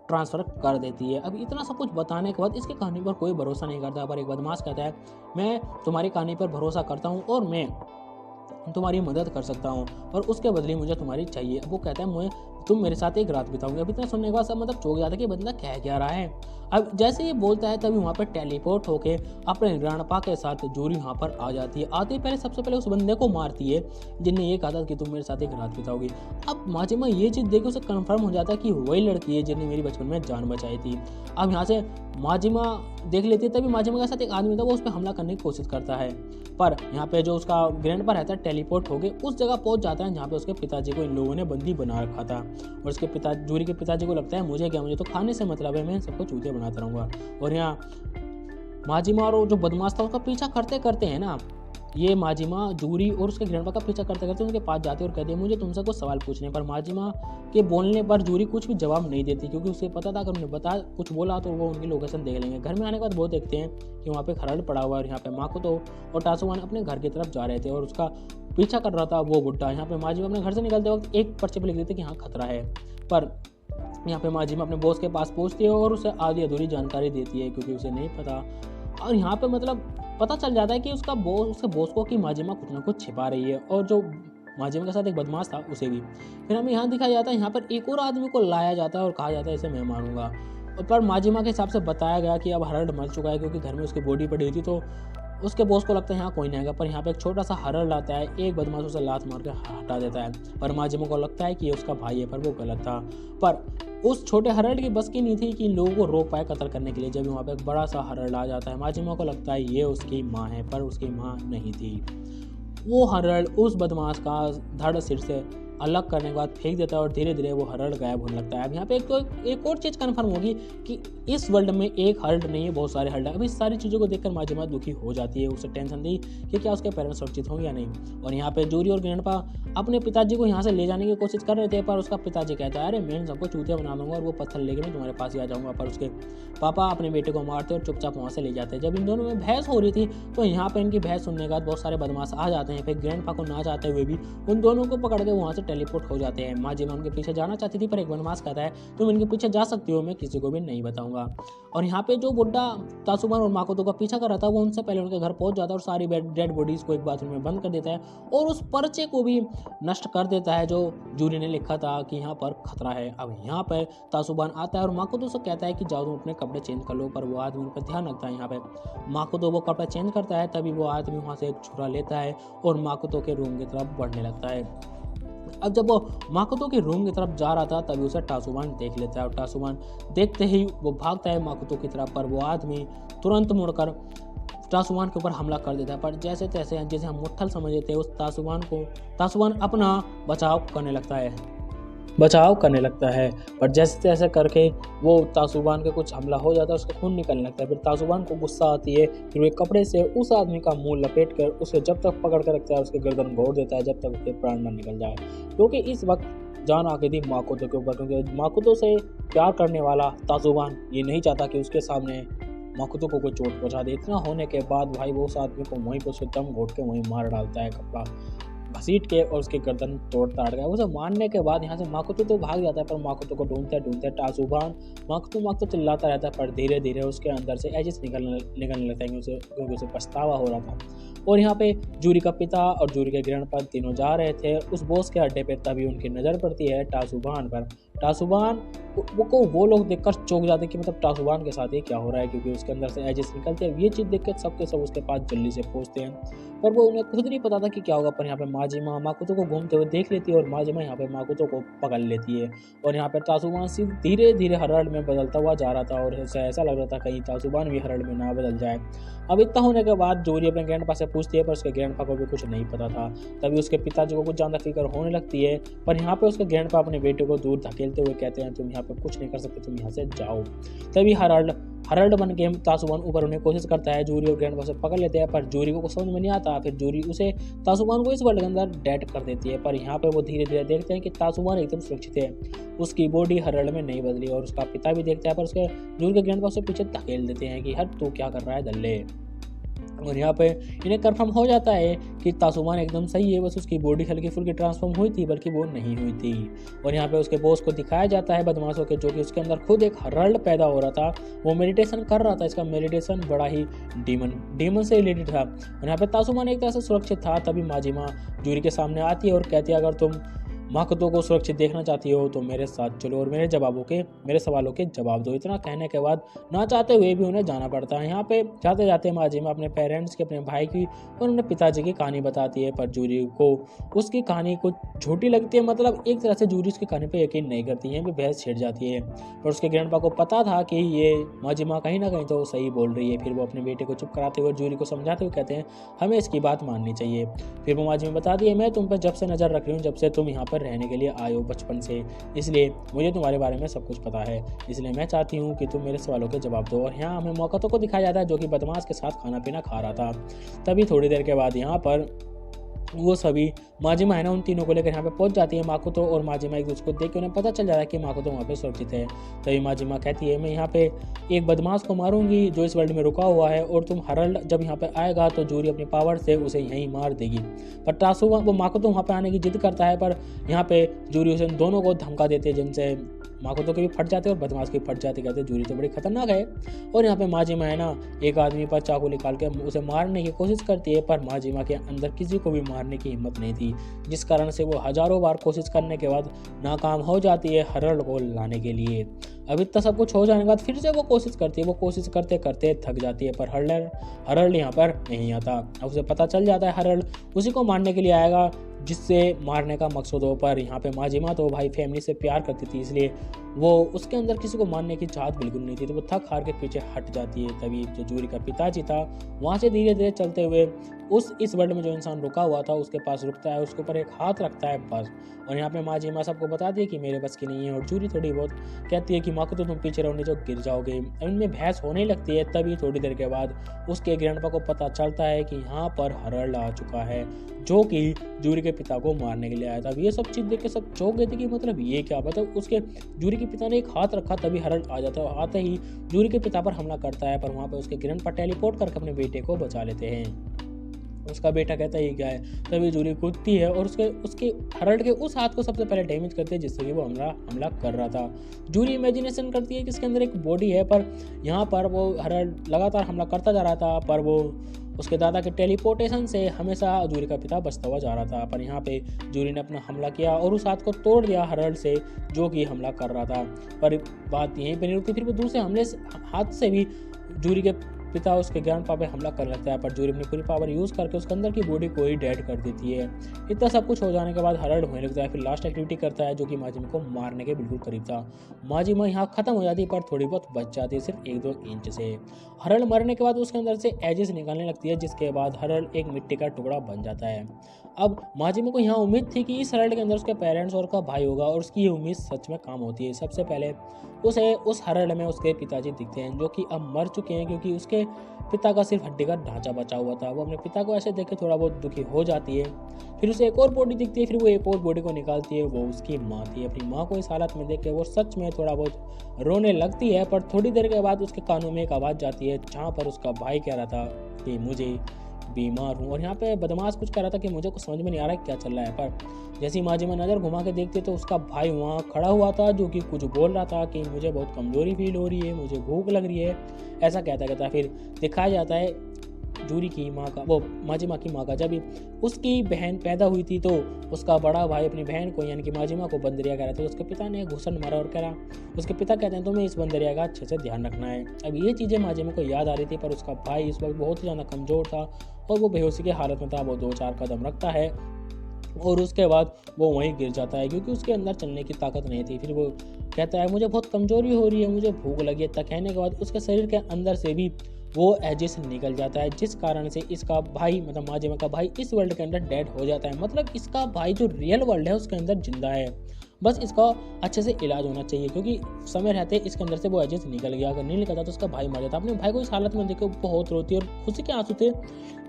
ट्रांसफ़र कर देती है। अब इतना सब कुछ बताने के बाद इसकी कहानी पर कोई भरोसा नहीं करता, पर एक बदमाश कहता है मैं तुम्हारी कहानी पर भरोसा करता हूँ और मैं तुम्हारी मदद कर सकता हूँ और उसके बदले मुझे तुम्हारी चाहिए। अब वो कहता है मुझे तुम मेरे साथ एक रात बिताओगे। अब इतना सुनने के बाद सब मतलब चौंक जाता है कि बंदा कह क्या रहा है। अब जैसे ये बोलता है तभी वहाँ पर टेलीपोर्ट होके अपने ग्रैंडपा के साथ जोरी वहाँ पर आ जाती है। आते पहले सबसे पहले उस बंदे को मारती है जिनने ये कहा था कि तुम मेरे साथ एक रात बिताओगी। अब माजिमा ये चीज़ देख के उसे कन्फर्म हो जाता है कि वही लड़की है जिसने मेरी बचपन में जान बचाई थी। अब यहाँ से माजिमा देख लेती है, तभी माजिमा के साथ एक आदमी था वो उस पर हमला करने की कोशिश करता है, पर यहाँ पे जो उसका ग्रैंडपा रहता है टेलीपोर्ट होके उस जगह पहुँच जाता है जहाँ पे उसके पिताजी को इन लोगों ने बंदी बना रखा था। और उसके जोरी के पिताजी को लगता है मुझे क्या, मुझे तो खाने से मतलब है, मैं सबको चूतिया बनाता रहूँगा। और यहाँ माजिमा और जो बदमाश था उसका पीछा करते करते है ना, ये माजिमा जोरी और उसके ग्रैंडपा का पीछा करते करते उनके पास जाते और कहते हैं मुझे तुमसे कुछ सवाल पूछने। पर माजिमा के बोलने पर जोरी कुछ भी जवाब नहीं देती क्योंकि उसे पता था अगर उन्हें कुछ बोला तो वो उनकी लोकेशन देख लेंगे। घर में आने के बाद वो देखते हैं कि वहाँ पे हरल्ड पड़ा हुआ है और यहाँ पे माकोतो और टासुवान अपने घर की तरफ जा रहे थे और उसका पीछा कर रहा था वो बुड्ढा। यहाँ पे माजिमा अपने घर से निकलते वक्त एक पर्चे पर लिख देते कि यहाँ खतरा है। पर यहाँ पे माजिमा अपने बॉस के पास पहुँचती है और उसे आधी अधूरी जानकारी देती है क्योंकि उसे नहीं पता। और यहाँ पे मतलब पता चल जाता है कि उसके बॉस को कि माजिमा कुछ ना कुछ छिपा रही है और जो माजिमा के साथ एक बदमाश था उसे भी। फिर हमें यहाँ दिखाया जाता है यहाँ पर एक और आदमी को लाया जाता है और कहा जाता है इसे मैं मारूंगा। और पर माजिमा के हिसाब से बताया गया कि अब हरल्ड मर चुका है क्योंकि घर में उसकी बॉडी पड़ी थी, तो उसके बॉस को लगता है यहाँ कोई नहीं आएगा। पर यहाँ पे एक छोटा सा हरल्ड आता है, एक बदमाश उसे लात मार के हटा देता है। पर माजिमा को लगता है कि ये उसका भाई है, पर वो गलत था। पर उस छोटे हरल्ड की बस की नहीं थी कि इन लोगों को रोक पाए कत्ल करने के लिए। जब वहाँ पे एक बड़ा सा हरल्ड आ जाता है माजिमा को लगता है ये उसकी माँ है, पर उसकी माँ नहीं थी। वो हरल्ड उस बदमाश का धड़ सिर से अलग करने के बाद फेंक देता है और धीरे धीरे वो हरल्ड गायब होने लगता है। अब यहाँ पे एक और चीज़ कंफर्म होगी कि इस वर्ल्ड में एक हरल्ड नहीं है, बहुत सारे हरल्ड है। अब इस सारी चीज़ों को देखकर माजिमा दुखी हो जाती है, उसे टेंशन दी कि क्या उसके पेरेंट्स सुरक्षित होंगे या नहीं। और यहाँ पे जोरी और ग्रैंडपा अपने पिताजी को यहाँ से ले जाने की कोशिश कर रहे थे, पर उसका पिताजी कहता है अरे मैं सबको चूतिया बना दूंगा और वो पत्थर लेकर मैं तुम्हारे पास ही आ जाऊँगा। पर उसके पापा अपने बेटे को मारते और चुपचाप वहाँ से ले जाते हैं। जब इन दोनों में बहस हो रही थी तो यहाँ पे इनकी बहस सुनने के बाद बहुत सारे बदमाश आ जाते हैं। फिर ग्रैंडपा को ना चाहते हुए भी उन दोनों को पकड़ के वहाँ से टेलीपोर्ट हो जाते हैं। माजिमा उनके पीछे जाना चाहती थी पर एक बदमाश कहता है तुम इनके पीछे जा सकती हो, मैं किसी को भी नहीं बताऊंगा। और यहाँ पे जो बुड्ढा तासुबान और माकोतो का पीछा कर रहा था वो उनसे पहले उनके घर पहुंच जाता है और सारी डेड बॉडीज को एक बाथरूम में बंद कर देता है और उस पर्चे को भी नष्ट कर देता है जो जूरी ने लिखा था कि यहाँ पर खतरा है। अब यहाँ पर तासुबान आता है और माकोतो से कहता है कि जाओ तुम अपने कपड़े चेंज कर लो, पर वो आदमी उन पर ध्यान रखता है। यहाँ पे माकोतो वो कपड़े चेंज करता है, तभी वो आदमी वहाँ से एक छुरा लेता है और माकोतो के रूम की तरफ बढ़ने लगता है। अब जब वो माकोतो के रूम की तरफ जा रहा था तभी उसे तासुबान देख लेता है और तासुबान देखते ही वो भागता है माकोतो की तरफ, पर वो आदमी तुरंत मुड़कर तासुबान के ऊपर हमला कर देता है। पर जैसे तैसे जैसे हम मुट्ठल समझ लेते हैं उस तासुबान अपना बचाव करने लगता है पर जैसे तैसे करके वो तासुबान के कुछ हमला हो जाता है, उसका खून निकलने लगता है। फिर तासुबान को गुस्सा आती है, फिर वो कपड़े से उस आदमी का मुंह लपेट कर उसे जब तक पकड़ कर रखता है उसके गर्दन घोड़ देता है जब तक उसके प्राण न निकल जाए। क्योंकि इस वक्त जान आ गई थी माकोतो के ऊपर, क्योंकि माकोतो से प्यार करने वाला तासुबान ये नहीं चाहता कि उसके सामने माकोतो को कोई चोट पहुंचा दे। इतना होने के बाद भाई वो उस आदमी को वहीं पर उसके दम घोट के वहीं मार डालता है, कपड़ा घसीट के और उसके गर्दन तोड़ ताड़ गया। उसे मारने के बाद यहाँ से माकोतो तो भाग जाता है पर माकोतो को ढूंढते तासुबान माकोतो चिल्लाता रहता है, पर धीरे धीरे उसके अंदर से एजेस निकलने लगता है क्योंकि उसे पछतावा हो रहा था। और यहाँ पे जूरी का पिता और जूरी के ग्रैंडपा तीनों जा रहे थे उस बॉस के अड्डे पे, तभी उनकी नज़र पड़ती है तासुबान पर। तासुबान वो लोग देखकर चौंक जाते हैं कि मतलब तासुबान के साथ ये क्या हो रहा है, क्योंकि उसके अंदर से एजेस निकलते हैं। ये चीज़ देख के सबके सब उसके पास जल्दी से पहुँचते हैं पर वो उन्हें खुद नहीं पता था कि क्या होगा। पर यहाँ पे माजिमा माकोतो को घूमते हुए देख लेती है और माजिमा यहाँ पे माकोतो को पकड़ लेती है और यहाँ पे तासुबान सिर्फ धीरे धीरे हरड़ में बदलता हुआ जा रहा था और उसे ऐसा लग रहा था कहीं तासुबान भी हरड़ में ना बदल जाए। अब इतना होने के बाद जूरी अपने ग्रैंडपा से पूछती है पर उसके ग्रैंडपा को भी कुछ नहीं पता था। तभी उसके पिताजी को कुछ ज़्यादा फिक्र होने लगती है, पर यहाँ पे उसके ग्रैंडपा अपने बेटे को दूर धकेलते हुए कहते हैं तुम यहाँ पे कुछ नहीं कर सकते, तुम यहाँ से जाओ। तभी हरल्ड बन के तासुबान ऊपर होने की कोशिश करता है, जूरी और ग्रैंडपा से पकड़ लेते हैं पर जूरी को समझ में नहीं आता। फिर जूरी उसे तासुबान को इस वर्ल्ड के अंदर डेड कर देती है, पर यहाँ पे वो धीरे धीरे देखते हैं कि तासुबान एकदम सुरक्षित है, उसकी बॉडी हरल्ड में नहीं बदली। और उसका पिता भी देखता है पर उसके जूरी के ग्रैंडपा उसे पीछे धकेल देते हैं कि हर तू क्या कर रहा है दल्ले। और यहाँ पे इन्हें कंफर्म हो जाता है कि तासुबान एकदम सही है, बस उसकी बॉडी हल्की फुल्की ट्रांसफॉर्म हुई थी बल्कि वो नहीं हुई थी। और यहाँ पे उसके बॉस को दिखाया जाता है बदमाशों के, जो कि उसके अंदर खुद एक हरल्ड पैदा हो रहा था, वो मेडिटेशन कर रहा था। इसका मेडिटेशन बड़ा ही डीमन से रिलेटेड था। और यहाँ पे तासुबान एक तरह से सुरक्षित था। तभी माजिमा जूरी के सामने आती है और कहती है अगर तुम माकोतो को सुरक्षित देखना चाहती हो तो मेरे साथ चलो और मेरे सवालों के जवाब दो। इतना कहने के बाद ना चाहते हुए भी उन्हें जाना पड़ता है। यहाँ पे जाते जाते माजिमा अपने पेरेंट्स की, अपने भाई की और अपने पिताजी की कहानी बताती है, पर जूरी को उसकी कहानी कुछ झूठी लगती है। मतलब एक तरह से जूरी उसकी कहानी पर यकीन नहीं करती है, बहस छिड़ जाती है। पर उसके ग्रैंडपा को पता था कि ये माजिमा कहीं ना कहीं तो सही बोल रही है। फिर वो अपने बेटे को चुप कराते हुए जूरी को समझाते हुए कहते हैं हमें इसकी बात माननी चाहिए। फिर वो माजिमा बताती है मैं तुम पर जब से नज़र रख रही हूँ, जब से तुम यहाँ रहने के लिए आए हो बचपन से, इसलिए मुझे तुम्हारे बारे में सब कुछ पता है, इसलिए मैं चाहती हूँ कि तुम मेरे सवालों के जवाब दो। और यहाँ हमें माकोतो को दिखाया जाता है जो कि बदमाश के साथ खाना पीना खा रहा था। तभी थोड़ी देर के बाद यहाँ पर वो सभी माजिमा है ना उन तीनों को लेकर यहाँ पे पहुंच जाती है। माकोतो और माजिमा एक दूसरे को देख के उन्हें पता चल जाता है कि माकोतो वहाँ पे सुरक्षित है। तभी माजिमा कहती है मैं यहाँ पे एक बदमाश को मारूंगी जो इस वर्ल्ड में रुका हुआ है और तुम हरल्ड जब यहाँ पे आएगा तो जूरी अपनी पावर से उसे यहीं मार देगी। पर तासुबान वो माकोतो वहाँ पे आने की जिद करता है, पर यहाँ पे जूरी उसे दोनों को धमका देते हैं जिनसे माकोतो के भी फट जाते और बदमाश के फट जाते। कहते जूरी तो बड़ी खतरनाक है। और यहाँ पे माजिमा है ना एक आदमी पर चाकू निकाल के उसे मारने की कोशिश करती है, पर माजिमा के अंदर किसी को भी मारने की हिम्मत नहीं थी, जिस कारण से वो हजारों बार कोशिश करने के बाद नाकाम हो जाती है हरल्ड को लाने के लिए। अब इतना सब कुछ हो जाने के बाद फिर से वो कोशिश करती है, वो कोशिश करते करते थक जाती है, पर हरल्ड यहाँ पर नहीं आता। अब उसे पता चल जाता है हरल्ड उसी को मारने के लिए आएगा जिससे मारने का मकसद हो। पर यहाँ पे माजिमा तो भाई फैमिली से प्यार करती थी, इसलिए वो उसके अंदर किसी को मारने की चाहत बिल्कुल नहीं थी, तो वो थक हार के पीछे हट जाती है। तभी जो जूरी का पिताजी था वहाँ से धीरे धीरे चलते हुए इस वर्ल्ड में जो इंसान रुका हुआ था उसके पास रुकता है, उसके ऊपर एक हाथ रखता है बस। और यहाँ पे माजिमा सबको बताती है कि मेरे बस की नहीं है, और जूरी थोड़ी बहुत कहती है कि माकोतो तुम पीछे रहो नहीं तो गिर जाओगे। इनमें बहस होने लगती है। तभी थोड़ी देर के बाद उसके ग्रैंडपा को पता चलता है कि यहाँ पर हरल्ड आ चुका है जो कि जूरी के पिता को मारने के लिए आया था। अब ये सब चीज़ देख के सब चौंक गए थे कि मतलब ये क्या, मतलब उसके जूरी के पिता ने एक हाथ रखा तभी हरल्ड आ जाता है। आते ही जूरी के पिता पर हमला करता है, पर वहाँ पर उसके ग्रैंडपा टेलीपोर्ट करके अपने बेटे को बचा लेते हैं। उसका बेटा कहता है ये क्या है। तभी जूरी कूदती है और उसके उसके हरल्ड के उस हाथ को सबसे पहले डैमेज करती है जिससे कि वो हमला कर रहा था। जूरी इमेजिनेशन करती है कि इसके अंदर एक बॉडी है, पर यहाँ पर वो हरल्ड लगातार हमला करता जा रहा था, पर वो उसके दादा के टेलीपोर्टेशन से हमेशा जूरी का पिता बचता हुआ जा रहा था। पर यहाँ पे जूरी ने अपना हमला किया और उस हाथ को तोड़ दिया हरल्ड से, जो कि हमला कर रहा था। पर बात यहीं पर नहीं रुकती, फिर वो दूसरे हाथ से भी जूरी के पिता उसके ग्रैंडपा पे हमला कर लगता है, पर जूरी अपनी पूरी पावर यूज़ करके उसके अंदर की बॉडी को ही डेड कर देती है। इतना सब कुछ हो जाने के बाद हरल्ड होने लगता है, फिर लास्ट एक्टिविटी करता है जो कि माजिमा को मारने के बिल्कुल करीब था। माजिमा यहाँ खत्म हो जाती है, पर थोड़ी बहुत बच जाती है, सिर्फ 1-2 इंच से। हरल्ड मरने के बाद उसके अंदर से एजेस निकलने लगती है, जिसके बाद हरल्ड एक मिट्टी का टुकड़ा बन जाता है। अब माजिमा को यहाँ उम्मीद थी कि इस हरल्ड के अंदर उसके पेरेंट्स और का भाई होगा, और उसकी ये उम्मीद सच में काम होती है। सबसे पहले उसे उस हरल्ड में उसके पिताजी दिखते हैं, जो कि अब मर चुके हैं, क्योंकि उसके पिता का सिर्फ हड्डी का ढांचा बचा हुआ था। वो अपने पिता को ऐसे देख के थोड़ा बहुत दुखी हो जाती है। फिर उसे एक और बॉडी दिखती है, फिर वो एक और बॉडी को निकालती है, वो उसकी माँ थी। अपनी माँ को इस हालत में देख के वो सच में थोड़ा बहुत रोने लगती है, पर थोड़ी देर के बाद उसके कानों में एक आवाज़ जाती है, जहाँ पर उसका भाई कह रहा था कि मुझे बीमार हूँ, और यहाँ पे बदमाश कुछ कह रहा था कि मुझे कुछ समझ में नहीं आ रहा है क्या चल रहा है। पर जैसे ही माजिमा नज़र घुमा के देखते तो उसका भाई वहाँ खड़ा हुआ था, जो कि कुछ बोल रहा था कि मुझे बहुत कमज़ोरी फील हो रही है, मुझे भूख लग रही है, ऐसा कहता फिर दिखाया जाता है जूरी की माँ का, वो माजिमा की माँ का, जब उसकी बहन पैदा हुई थी तो उसका बड़ा भाई अपनी बहन को यानी कि माजिमा को बंदरिया कह रहा था। उसके पिता ने घुसन मारा और कह रहा, उसके पिता कहते हैं तुम्हें इस बंदरिया का अच्छे से ध्यान रखना है। अब ये चीज़ें माजिमा को याद आ रही थी, पर उसका भाई इस वक्त बहुत ही ज़्यादा कमज़ोर था और वो बेहोशी की हालत में था। वो 2-4 कदम रखता है और उसके बाद वो वहीं गिर जाता है, क्योंकि उसके अंदर चलने की ताकत नहीं थी। फिर वो कहता है मुझे बहुत कमज़ोरी हो रही है, मुझे भूख लगी है। तक कहने के बाद उसके शरीर के अंदर से भी वो एजेस निकल जाता है, जिस कारण से इसका भाई मतलब माजिमा का भाई इस वर्ल्ड के अंदर डेड हो जाता है। मतलब इसका भाई जो रियल वर्ल्ड है उसके अंदर जिंदा है, बस इसका अच्छे से इलाज होना चाहिए, क्योंकि समय रहते इसके अंदर से वो एजेस निकल गया। अगर नहीं निकलता तो उसका भाई मर जाता। अपने भाई को इस हालत में देखे बहुत रोती है और खुशी के आंसू थे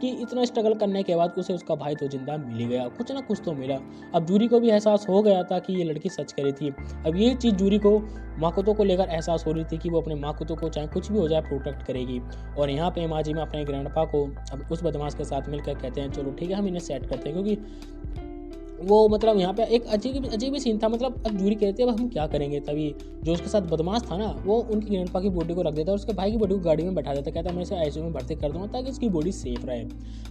कि इतना स्ट्रगल करने के बाद उसे उसका भाई तो जिंदा मिल ही गया, कुछ ना कुछ तो मिला। अब जूरी को भी एहसास हो गया था कि ये लड़की सच कह रही थी। अब ये चीज़ जूरी को माकोतो को लेकर एहसास हो रही थी कि वो अपने माकोतो को चाहे कुछ भी हो जाए प्रोटेक्ट करेगी। और यहाँ पे माजिमा अपने ग्रैंडपा को अब उस बदमाश के साथ मिलकर कहते हैं चलो ठीक है हम इन्हें सेट करते हैं, क्योंकि वो मतलब यहाँ पे एक अजीब ही सीन था। मतलब अब जूरी कहते हैं अब हम क्या करेंगे, तभी जो उसके साथ बदमाश था ना वो उनकी ग्रैंडपा की बॉडी को रख देता है और उसके भाई की बॉडी को गाड़ी में बैठा देता है। कहता है मैं इसे आईसीयू में भर्ती कर दूंगा ताकि इसकी बॉडी सेफ रहे।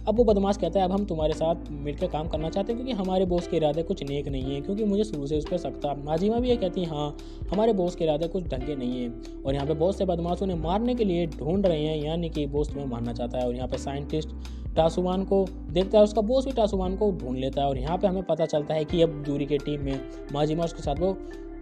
अब वो बदमाश कहता है अब हम तुम्हारे साथ मिलकर काम करना चाहते हैं, क्योंकि हमारे बॉस के इरादे कुछ नेक नहीं है, क्योंकि मुझे शुरू से उस पर शक था। माजिमा भी ये कहती है हाँ हमारे बॉस के इरादे कुछ ढंगे नहीं है, और यहाँ पे बहुत से बदमाशों ने मारने के लिए ढूंढ रहे हैं, यानी कि बॉस तुम्हें मारना चाहता है। और यहाँ पे साइंटिस्ट टासुवान को देखता है, उसका बॉस भी टासुवान को ढूंढ लेता है। और यहाँ पे हमें पता चलता है कि अब जूरी के टीम में माजिमा उसके साथ वो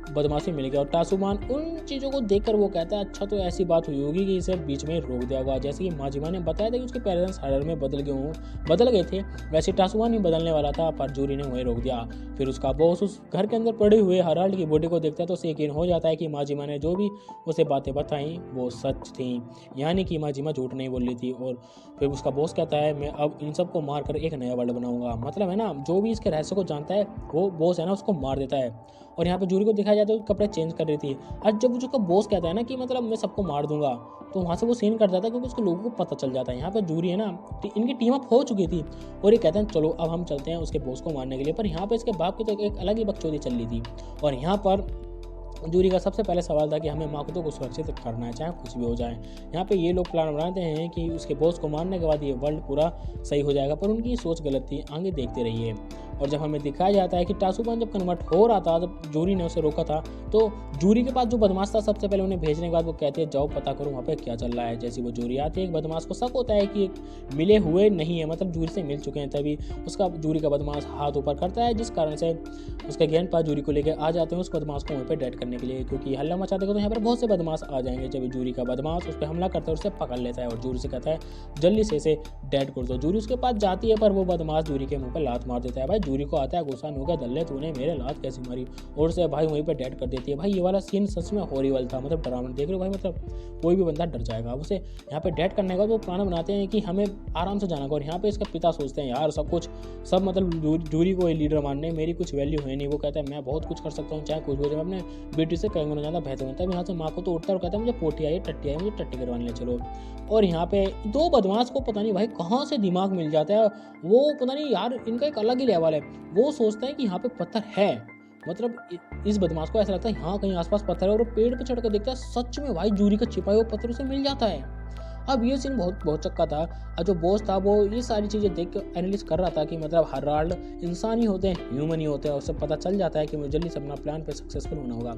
बदमाशी मिल गया। और टासुवान उन चीज़ों को देखकर वो कहता है अच्छा तो ऐसी बात हुई होगी कि इसे बीच में रोक दिया होगा। जैसे कि माजिमा ने बताया था कि उसके पेरेंट्स हरर में बदल गए थे, वैसे टासुवान भी बदलने वाला था, पर जूरी ने वहीं रोक दिया। फिर उसका बॉस उस घर के अंदर पड़े हुए हरल्ड की बॉडी को देखता है तो उसे यकीन हो जाता है कि माजिमा ने जो भी उसे बातें बताई वो सच थी, यानी कि माजिमा झूठ नहीं बोल रही थी। और फिर उसका बॉस कहता है मैं अब इन सबको मार कर एक नया वर्ल्ड बनाऊंगा। मतलब है ना जो भी इसके रहस्य को जानता है वो बॉस है ना उसको मार देता है। और यहाँ पे जूरी को दिखाया जाता है कपड़े चेंज कर रही थी। आज जब उसका बॉस कहता है ना कि मतलब मैं सबको मार दूंगा, तो वहाँ से वो सीन कर जाता है क्योंकि उसको लोगों को पता चल जाता है। यहाँ पे जूरी है ना इनकी टीम अप हो चुकी थी और ये कहते हैं चलो अब हम चलते हैं उसके बॉस को मारने के लिए। पर यहाँ पे इसके बाप की तो एक अलग ही बकचोदी चल रही थी। और यहाँ पर जूरी का सबसे पहले सवाल था कि हमें माकोतो को सुरक्षित करना है चाहे कुछ भी हो जाए। यहाँ पे ये लोग प्लान बनाते हैं कि उसके बॉस को मारने के बाद ये वर्ल्ड पूरा सही हो जाएगा, पर उनकी सोच गलत थी। आगे देखते रहिए। और जब हमें दिखाया जाता है कि टासुबान जब कन्वर्ट हो रहा था जब जूरी ने उसे रोका था, तो जूरी के पास जो बदमाश था सबसे पहले उन्हें भेजने के बाद वो कहते हैं जाओ पता करो वहाँ पे क्या चल रहा है। जैसे वो जूरी आती है एक बदमाश को शक होता है कि मिले हुए नहीं है, मतलब जूरी से मिल चुके हैं। तभी उसका जूरी का बदमाश हाथ ऊपर करता है, जिस कारण से उसके गेंद पास जूरी को लेकर आ जाते हैं उस बदमाश को वहीं पर डेड करने के लिए, क्योंकि हल्ला मचा देगा तो यहाँ पर बहुत से बदमाश आ जाएंगे। जब जूरी का बदमाश उस पर हमला करता है उसे पकड़ लेता है और जूरी से कहता है जल्दी से इसे डेड कर दो। जूरी उसके पास जाती है पर वो बदमाश जूरी के मुंह पर लात मार देता है। भाई जूरी को आता है गुस्सा, होगा दल्ले तूने मेरे लात कैसी मारी, और उसे भाई वहीं पे डेड कर देती है। भाई ये वाला सीन सच में हॉरिबल था, मतलब डरावना। देख रहे हो भाई, मतलब कोई भी बंदा डर जाएगा। उसे यहाँ पे डेड करने का वो प्लान बनाते हैं कि हमें आराम से जाना होगा। और यहाँ पे इसका पिता सोचते हैं यार सब मतलब जूरी को लीडर मानने मेरी कुछ वैल्यू है नहीं। वो कहता है मैं बहुत कुछ कर सकता हूँ चाहे कुछ हो जाए, मैं अपने बेटी से कहीं ना ज़्यादा बेहतर होता है। यहाँ से माकोतो उठता है और कहता है मुझे पोटी आई, टट्टी आई, मुझे टट्टी करवाने ले चलो। और यहाँ पे दो बदमाश को पता नहीं भाई कहाँ से दिमाग मिल जाता है, वो पता नहीं यार इनका एक अलग ही लेवल है। वो सोचता है कि यहाँ पे पत्थर है, मतलब इस बदमाश को ऐसा लगता है यहाँ कहीं आसपास पत्थर है, और वो पेड़ पे चढ़ कर देखता है सच में भाई जूरी का छिपा हुआ पत्थर उसे मिल जाता है। अब ये सीन बहुत बहुत चक्का था। और जो बॉस था वो ये सारी चीज़ें देख के एनालिस कर रहा था कि मतलब हराल्ड इंसान ही होते हैं, ह्यूमन ही होते हैं। उससे पता चल जाता है कि मुझे जल्दी से अपना प्लान पे सक्सेसफुल होना होगा।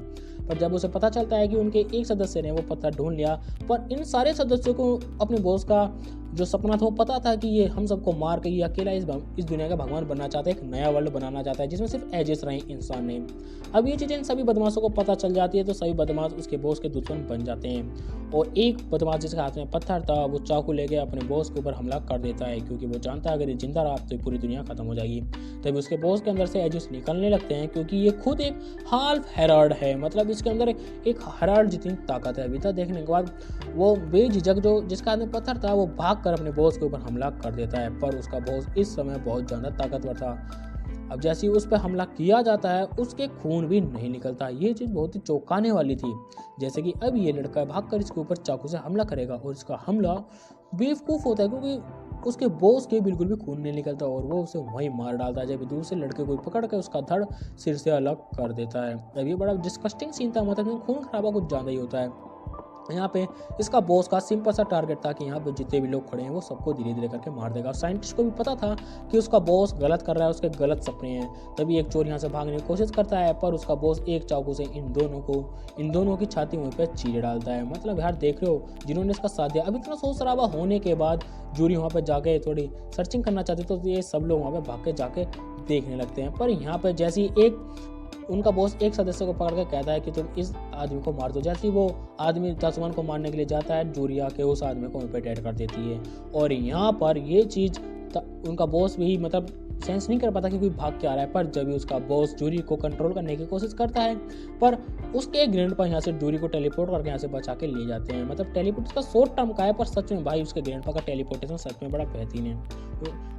पर जब उसे पता चलता है कि उनके एक सदस्य ने वो पत्थर ढूंढ लिया, पर इन सारे सदस्यों को अपने बॉस का जो सपना था वो पता था कि ये हम सबको मार के ये अकेला इस दुनिया का भगवान बनना चाहता है, एक नया वर्ल्ड बनाना चाहता है जिसमें सिर्फ एजेस रहे इंसान नहीं। अब ये चीज़ें इन सभी बदमाशों को पता चल जाती है, तो सभी बदमाश उसके बॉस के दुश्मन बन जाते हैं। और एक बदमाश जिसके हाथ में पत्थर था वो चाकू लेके अपने बॉस के ऊपर हमला कर देता है, क्योंकि वो जानता है अगर ये जिंदा रहा तो पूरी दुनिया खत्म हो जाएगी। तभी उसके बॉस के अंदर से एजेस निकलने लगते हैं, क्योंकि ये खुद एक हाल्फ हेराल्ड है, मतलब इसके अंदर एक हेराल्ड जितनी ताकत है। अभी देखने के बाद वो बेझिझक जो जिसका हाथ में पत्थर था वो भाग कर अपने बॉस के ऊपर हमला कर देता है। पर उसका बॉस इस समय बहुत ज़्यादा ताकतवर था। अब जैसे ही उस पर हमला किया जाता है उसके खून भी नहीं निकलता। ये चीज़ बहुत ही चौंकाने वाली थी। जैसे कि अब ये लड़का भागकर इसके ऊपर चाकू से हमला करेगा, और इसका हमला बेवकूफ़ होता है क्योंकि उसके बॉस के बिल्कुल भी खून नहीं निकलता, और वो उसे वहीं मार डालता है। जब दूर से लड़के को पकड़ कर उसका धड़ सिर से अलग कर देता है। अब ये बड़ा डिस्कस्टिंग सीन था, मतलब खून खराबा कुछ ज़्यादा ही होता है। यहाँ पे इसका बॉस का सिंपल सा टारगेट था कि यहाँ पे जितने भी लोग खड़े हैं वो सबको धीरे धीरे करके मार देगा। साइंटिस्ट को भी पता था कि उसका बॉस गलत कर रहा है, उसके गलत सपने हैं। तभी एक चोर यहाँ से भागने की कोशिश करता है, पर उसका बॉस एक चाकू से इन दोनों की छाती वहीं पे चीरे डालता है। मतलब यार देख रहे हो जिन्होंने इसका साथ दिया। अब इतना शोर शराबा होने के बाद जूरी वहाँ पे जाके थोड़ी सर्चिंग करना चाहती, तो ये सब लोग वहाँ पे भाग के जाके देखने लगते हैं। पर यहाँ पे जैसे एक उनका बॉस एक सदस्य को पकड़ कर कहता है कि तुम इस आदमी को मार दो। जैसे ही वो आदमी तासुमान को मारने के लिए जाता है, जूरी आके उस आदमी को वहीं पे डेड कर देती है। और यहाँ पर ये चीज़ उनका बॉस भी मतलब सेंस नहीं कर पाता कि कोई भाग के आ रहा है। पर जब भी उसका बॉस जूरी को कंट्रोल करने की कोशिश करता है, पर उसके ग्रैंड पर यहाँ से जूरी को टेलीपोर्ट करके यहाँ से बचा के ले जाते हैं। मतलब टेलीपोर्ट का शॉर्ट टर्म का है, पर सच में भाई उसके ग्रैंड का टेलीपोर्टेशन सच में बड़ा बेहतरीन है।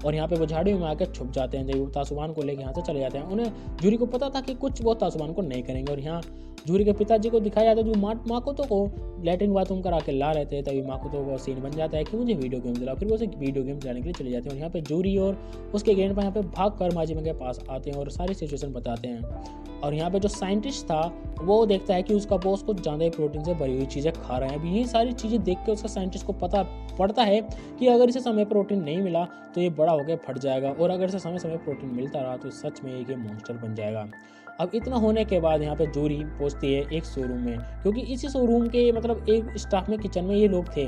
और यहाँ पे वो झाड़ियों में आकर छुप जाते हैं। जब तासुमान को लेकर यहाँ से चले जाते हैं, उन्हें जूरी को पता था कि कुछ वो तासुमान को नहीं करेंगे। और यहाँ जूरी के पिताजी को दिखाया जाता है जो माकोतो को लैट्रिन बाथरूम करा के ला रहे थे। तभी माकोतो को सीन बन जाता है कि मुझे वीडियो गेम दिलाओ। फिर वो उसे वीडियो गेम दिलाने के लिए चले जाते हैं। और यहाँ पे जूरी और उसके ग्रैंड पर यहाँ पे भाग कर माजिमा के पास आते हैं और सारी सिचुएशन बताते हैं। और यहाँ पे जो साइंटिस्ट था वो देखता है कि उसका बॉस कुछ ज़्यादा ही प्रोटीन से भरी हुई चीज़ें खा रहे हैं। अभी ये सारी चीज़ें देख के उसका साइंटिस्ट को पता पड़ता है कि अगर इसे समय प्रोटीन नहीं मिला तो ये बड़ा होकर फट जाएगा, और अगर इसे समय समय प्रोटीन मिलता रहा तो सच में एक मॉन्स्टर बन जाएगा। अब इतना होने के बाद यहाँ पे जूरी पहुंचती है एक शोरूम में, क्योंकि इसी शोरूम के मतलब एक स्टाफ में किचन में ये लोग थे।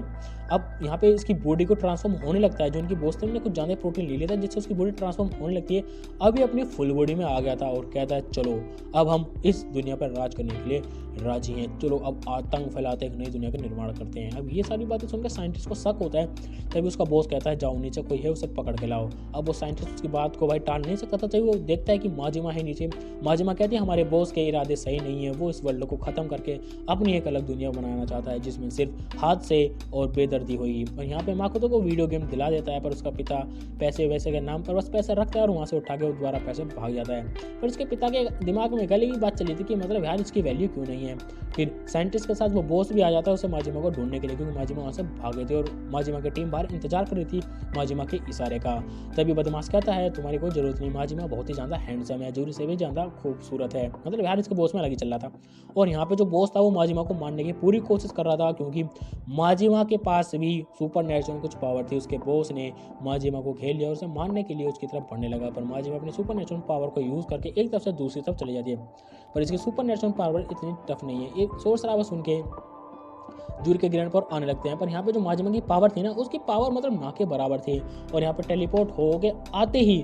अब यहाँ पे इसकी बॉडी को ट्रांसफॉर्म होने लगता है। जो उनकी बॉस थे उन्होंने कुछ ज़्यादा प्रोटीन ले लिया था जिससे उसकी बॉडी ट्रांसफॉर्म होने लगती है। अब ये अपनी फुल बॉडी में आ गया था और कहता है चलो अब हम इस दुनिया पर राज करने के लिए राजी हैं, चलो अब आतंक फैलाते एक नई दुनिया का निर्माण करते हैं। अब ये सारी बातें सुनकर साइंटिस्ट को शक होता है। तभी उसका बॉस कहता है जाओ नीचे कोई है उसे पकड़ के लाओ। अब वो साइंटिस्ट उसकी बात को भाई टाल नहीं सकता था। तभी वो देखता है कि माजिमा है नीचे। माजिमा कहती है हमारे बॉस के इरादे सही नहीं है, वो इस वर्ल्ड को ख़त्म करके अपनी एक अलग दुनिया बनाना चाहता है जिसमें सिर्फ हादसे और बेदर्दी होगी। और यहाँ पे माकोतो को वीडियो गेम दिला देता है, पर उसका पिता पैसे वैसे के नाम पर बस पैसे रखता है और वहाँ से उठा के दोबारा पैसे भाग जाता है। पर उसके पिता के दिमाग में गले की बात चली थी कि मतलब यार इसकी वैल्यू क्यों नहीं है। फिर साइंटिस्ट के साथ वो बॉस भी आ जाता है उसे माजिमा को ढूंढने के लिए, क्योंकि माजिमा वहाँ से भाग गए थे और माजिमा की टीम बाहर इंतजार कर रही थी माजिमा के इशारे का। तभी बदमाश कहता है तुम्हारी कोई जरूरत नहीं, माजिमा बहुत ही ज़्यादा हैंडसम है, जूरी से भी ज़्यादा खूबसूरत है। मतलब यार इसके बॉस में लगी चल रहा था। और यहाँ पे जो बॉस था वो माजिमा को मारने की पूरी कोशिश कर रहा था, क्योंकि माजिमा के पास भी सुपर नेचुरल कुछ पावर थी। उसके बॉस ने माजिमा को घेर लिया और उसे मारने के लिए उसकी तरफ बढ़ने लगा, पर माजिमा अपनी सुपर नेचुरल पावर को यूज़ करके एक तरफ से दूसरी तरफ चली जाती है। पर इसकी सुपर नेचुरल पावर इतनी टफ नहीं है। एक शोर शराबा सुन के जूरी के ग्रैंड पर आने लगते हैं। पर यहाँ पे जो माजिमा की पावर थी ना उसकी पावर मतलब ना के बराबर थी। और यहाँ पे टेलीपोर्ट हो के आते ही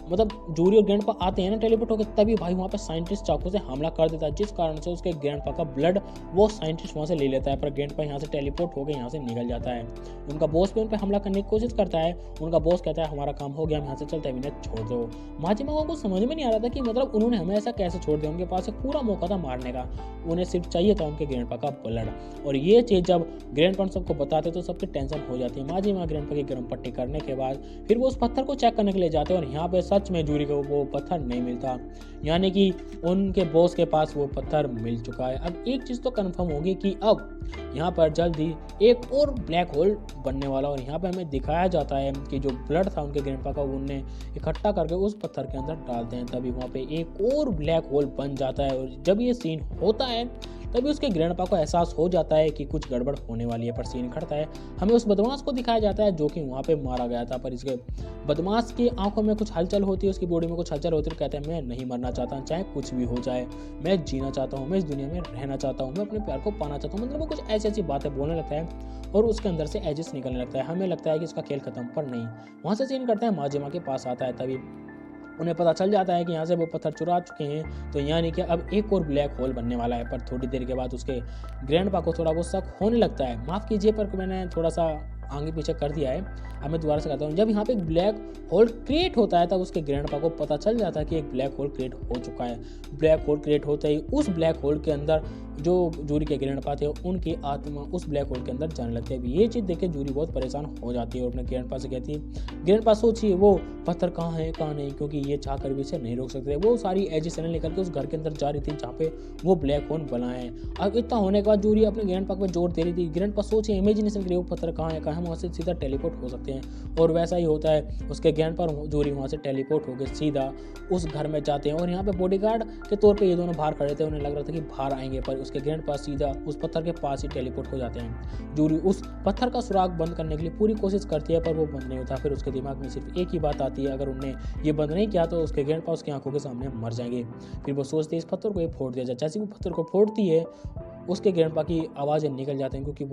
मतलब जूरी और ग्रैंडपा आते हैं ना टेलीपोर्ट होकर, तभी भाई वहाँ पे साइंटिस्ट चाकू से हमला कर देता है, जिस कारण से उसके ग्रैंडपा का ब्लड वो साइंटिस्ट वहाँ से ले लेता है। पर ग्रैंडपा यहाँ से टेलीपोर्ट होकर यहाँ से निकल जाता है। उनका बॉस भी उन पर हमला करने की कोशिश करता है। उनका बॉस कहता है हमारा काम हो गया, हम यहाँ से चलते हैं, इन्हें छोड़ दो। माजिमा को कुछ समझ में नहीं आ रहा था कि मतलब उन्होंने हमें ऐसा कैसे छोड़ दिया। उनके पास एक पूरा मौका था मारने का, उन्हें सिर्फ चाहिए था उनके ग्रैंडपा का ब्लड। और ये चीज़ जब ग्रैंडपा सबको बताते तो सबकी टेंशन हो जाती है। माजिमा ग्रैंडपा की गर्म पट्टी करने के बाद फिर वो उस पत्थर को चेक करने के लिए जाते हैं और यहाँ पे सच में जूरी को वो पत्थर नहीं मिलता, यानी कि उनके बॉस के पास वो पत्थर मिल चुका है। अब एक चीज़ तो कंफर्म होगी कि अब यहाँ पर जल्द ही एक और ब्लैक होल बनने वाला, और यहाँ पे हमें दिखाया जाता है कि जो ब्लड था उनके ग्रैंडपा का वो उन्हें इकट्ठा करके उस पत्थर के अंदर डालते हैं, तभी वहाँ पे एक और ब्लैक होल बन जाता है। और जब ये सीन होता है तभी उसके ग्रैंडपा को एहसास हो जाता है कि कुछ गड़बड़ होने वाली है, पर सीन खड़ता है। हमें उस बदमाश को दिखाया जाता है जो कि वहाँ पे मारा गया था, पर इसके बदमाश की आंखों में कुछ हलचल होती है, उसकी बॉडी में कुछ हलचल होती है, कहते हैं मैं नहीं मरना चाहता, चाहे कुछ भी हो जाए, मैं जीना चाहता हूँ, मैं इस दुनिया में रहना चाहता हूँ, मैं अपने प्यार को पाना चाहता हूँ। मतलब वो कुछ ऐसी ऐसी बातें बोलने लगता है और उसके अंदर से एजेस निकलने लगता है। हमें लगता है कि इसका खेल खत्म, पर नहीं। वहाँ से सीन करता है माजिमा के पास आता है, तभी उन्हें पता चल जाता है कि यहाँ से वो पत्थर चुरा चुके हैं, तो यानी कि अब एक और ब्लैक होल बनने वाला है। पर थोड़ी देर के बाद उसके ग्रैंडपा को थोड़ा बहुत शक होने लगता है। माफ़ कीजिए पर मैंने थोड़ा सा आगे पीछे कर दिया है, अब मैं दोबारा से कहता हूँ। जब यहाँ पे एक ब्लैक होल क्रिएट होता है तब उसके ग्रैंडपा को पता चल जाता है कि एक ब्लैक होल क्रिएट हो चुका है। ब्लैक होल क्रिएट होते ही उस ब्लैक होल के अंदर जो जूरी के ग्रैंडपा थे उनकी आत्मा उस ब्लैक होल के अंदर जाने लगती है। ये चीज़ देख के जूरी बहुत परेशान हो जाती है और अपने ग्रैंडपा से कहती है, ग्रैंडपा सोचिए वो पत्थर कहाँ है कहाँ नहीं, क्योंकि ये चाह कर भी इसे नहीं रोक सकते। वो सारी एजिसनें लेकर के उस घर के अंदर जा रही थी जहाँ पे वो ब्लैक होल बना है। अब इतना होने के बाद जूरी अपने ग्रैंडपा पे जोर दे रही थी। ग्रैंडपा सोचिए इमेजिनेशन करिए वो पत्थर कहाँ है कहाँ, हम वहाँ से सीधा टेलीपोर्ट हो सकते हैं। और वैसा ही होता है, उसके ग्रैंडपा और जूरी वहाँ से टेलीपोर्ट होकर सीधा उस घर में जाते हैं। और यहाँ पे बॉडीगार्ड के तौर पर ये दोनों बाहर खड़े थे, उन्हें लग रहा था कि बाहर आएंगे, पर उसके ग्रैंडपा सीधा उस पत्थर के पास ही टेलीपोर्ट हो जाते हैं। जूरी उस पत्थर का सुराग बंद करने के लिए पूरी कोशिश करती है, पर वो बंद नहीं होता। फिर उसके दिमाग में सिर्फ एक ही बात आती है, अगर उन्हें ये बंद नहीं किया तो उसके ग्रैंडपा उसकी आंखों के सामने मर जाएंगे। फिर वो सोचती है इस पत्थर को ये फोड़ दिया जाए। जैसे वो पत्थर को फोड़ती है उसके ग्रैंडपा की आवाज़ें निकल जाती हैं, क्योंकि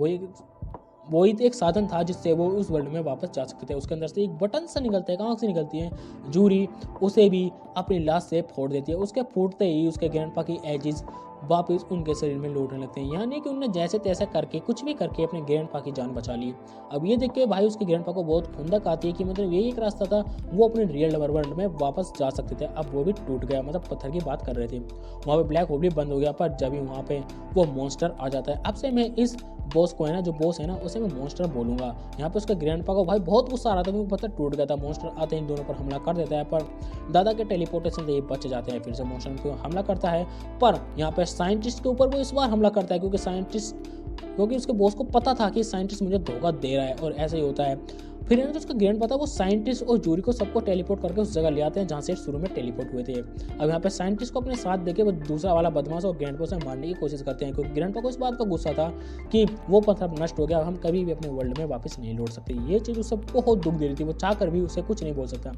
वही एक साधन था जिससे वो उस वर्ल्ड में वापस जा सकते थे। उसके अंदर से एक बटन सा निकलता है, कहाँ से निकलती है, जूरी उसे भी अपनी लाश से फोड़ देती है। उसके फूटते ही उसके ग्रैंडपा की एजिस वापस उनके शरीर में लौटने लगते हैं, यानी कि उन्होंने जैसे तैसे करके कुछ भी करके अपने ग्रैंडपा की जान बचा ली। अब ये देख के भाई उसके ग्रैंडपा को बहुत खुंदक आती है कि मतलब यही एक रास्ता था, वो अपने रियल वर्ल्ड में वापस जा सकते थे। अब वो भी टूट गया, मतलब पत्थर की बात कर रहे थे, वहाँ पे ब्लैक होल भी बंद हो गया। पर जब भी वहाँ पे वो मॉन्स्टर आ जाता है, अब से मैं इस बॉस को है ना, जो बॉस है ना, उसे मैं मॉन्स्टर बोलूंगा। यहाँ पे उसके ग्रैंडपा को भाई बहुत गुस्सा आ रहा था क्योंकि पत्थर टूट गया था। मॉन्स्टर आते ही इन दोनों पर हमला कर देता है, पर दादा के टेलीपोर्टेशन से ये बच जाते हैं। फिर से मॉन्स्टर को हमला करता है, पर यहाँ पे साइंटिस्ट के ऊपर वो इस बार हमला करता है, क्योंकि उसके बॉस को पता था कि साइंटिस्ट मुझे धोखा दे रहा है। और ऐसे ही होता है। फिर है ना, जो उसका ग्रैंडपा था वो साइंटिस्ट और जूरी को सबको टेलीपोर्ट करके उस जगह ले आते हैं जहाँ से शुरू में टेलीपोर्ट हुए थे। अब यहाँ पे साइंटिस्ट को अपने साथ देके वो दूसरा वाला बदमाश और ग्रैंडपा से मारने की कोशिश करते हैं, क्योंकि ग्रैंडपा को इस बात का गुस्सा था कि वो पत्थर नष्ट हो गया, हम कभी भी अपने वर्ल्ड में वापस नहीं लौट सकते। ये चीज़ उसे बहुत दुख दे रही थी, वो चाह कर भी उसे कुछ नहीं बोल सकता।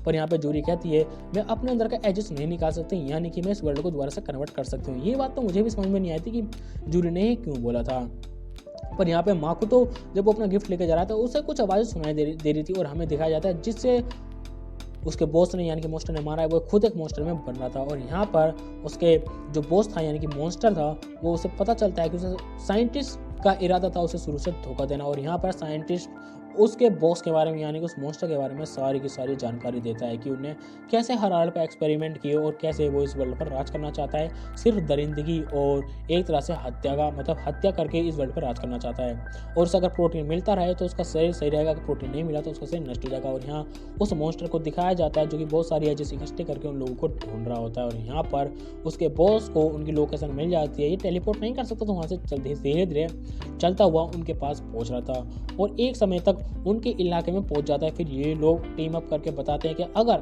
पर यहाँ पे जूरी कहती है मैं अपने अंदर का एजेस नहीं निकाल सकती, यानी कि मैं इस वर्ल्ड को दोबारा से कन्वर्ट कर सकती हूँ। ये बात तो मुझे भी समझ में नहीं आई थी कि जूरी ने क्यों बोला था। पर यहाँ पे माकोतो जब वो अपना गिफ्ट लेके जा रहा था उसे कुछ आवाज़ें सुनाई दे रही थी, और हमें दिखाया जाता है जिससे उसके बॉस ने यानी कि मॉन्स्टर ने मारा है, वो खुद एक मॉन्स्टर में बन रहा था। और यहाँ पर उसके जो बॉस था यानी कि मॉन्स्टर था, वो उसे पता चलता है कि उसे साइंटिस्ट का इरादा था उसे शुरू से धोखा देना। और यहाँ पर साइंटिस्ट उसके बॉस के बारे में यानी कि उस मॉन्स्टर के बारे में सारी की सारी जानकारी देता है कि उन्हें कैसे हर हाल पर एक्सपेरिमेंट किए और कैसे वो इस वर्ल्ड पर राज करना चाहता है, सिर्फ दरिंदगी और एक तरह से हत्या का मतलब हत्या करके इस वर्ल्ड पर राज करना चाहता है। और उसे अगर प्रोटीन मिलता रहे तो उसका शरीर सही रहेगा, अगर प्रोटीन नहीं मिला तो उसका शरीर नष्ट हो जाएगा। और यहाँ उस मॉन्स्टर को दिखाया जाता है जो कि बहुत सारी एजेस इकट्ठे करके उन लोगों को ढूंढ रहा होता है। और यहाँ पर उसके बॉस को उनकी लोकेशन मिल जाती है, ये टेलीपोर्ट नहीं कर सकता तो वहाँ से धीरे धीरे चलता हुआ उनके पास पहुँच रहा था और एक समय तक उनके इलाके में पहुंच जाता है। फिर ये लोग टीम अप करके बताते हैं कि अगर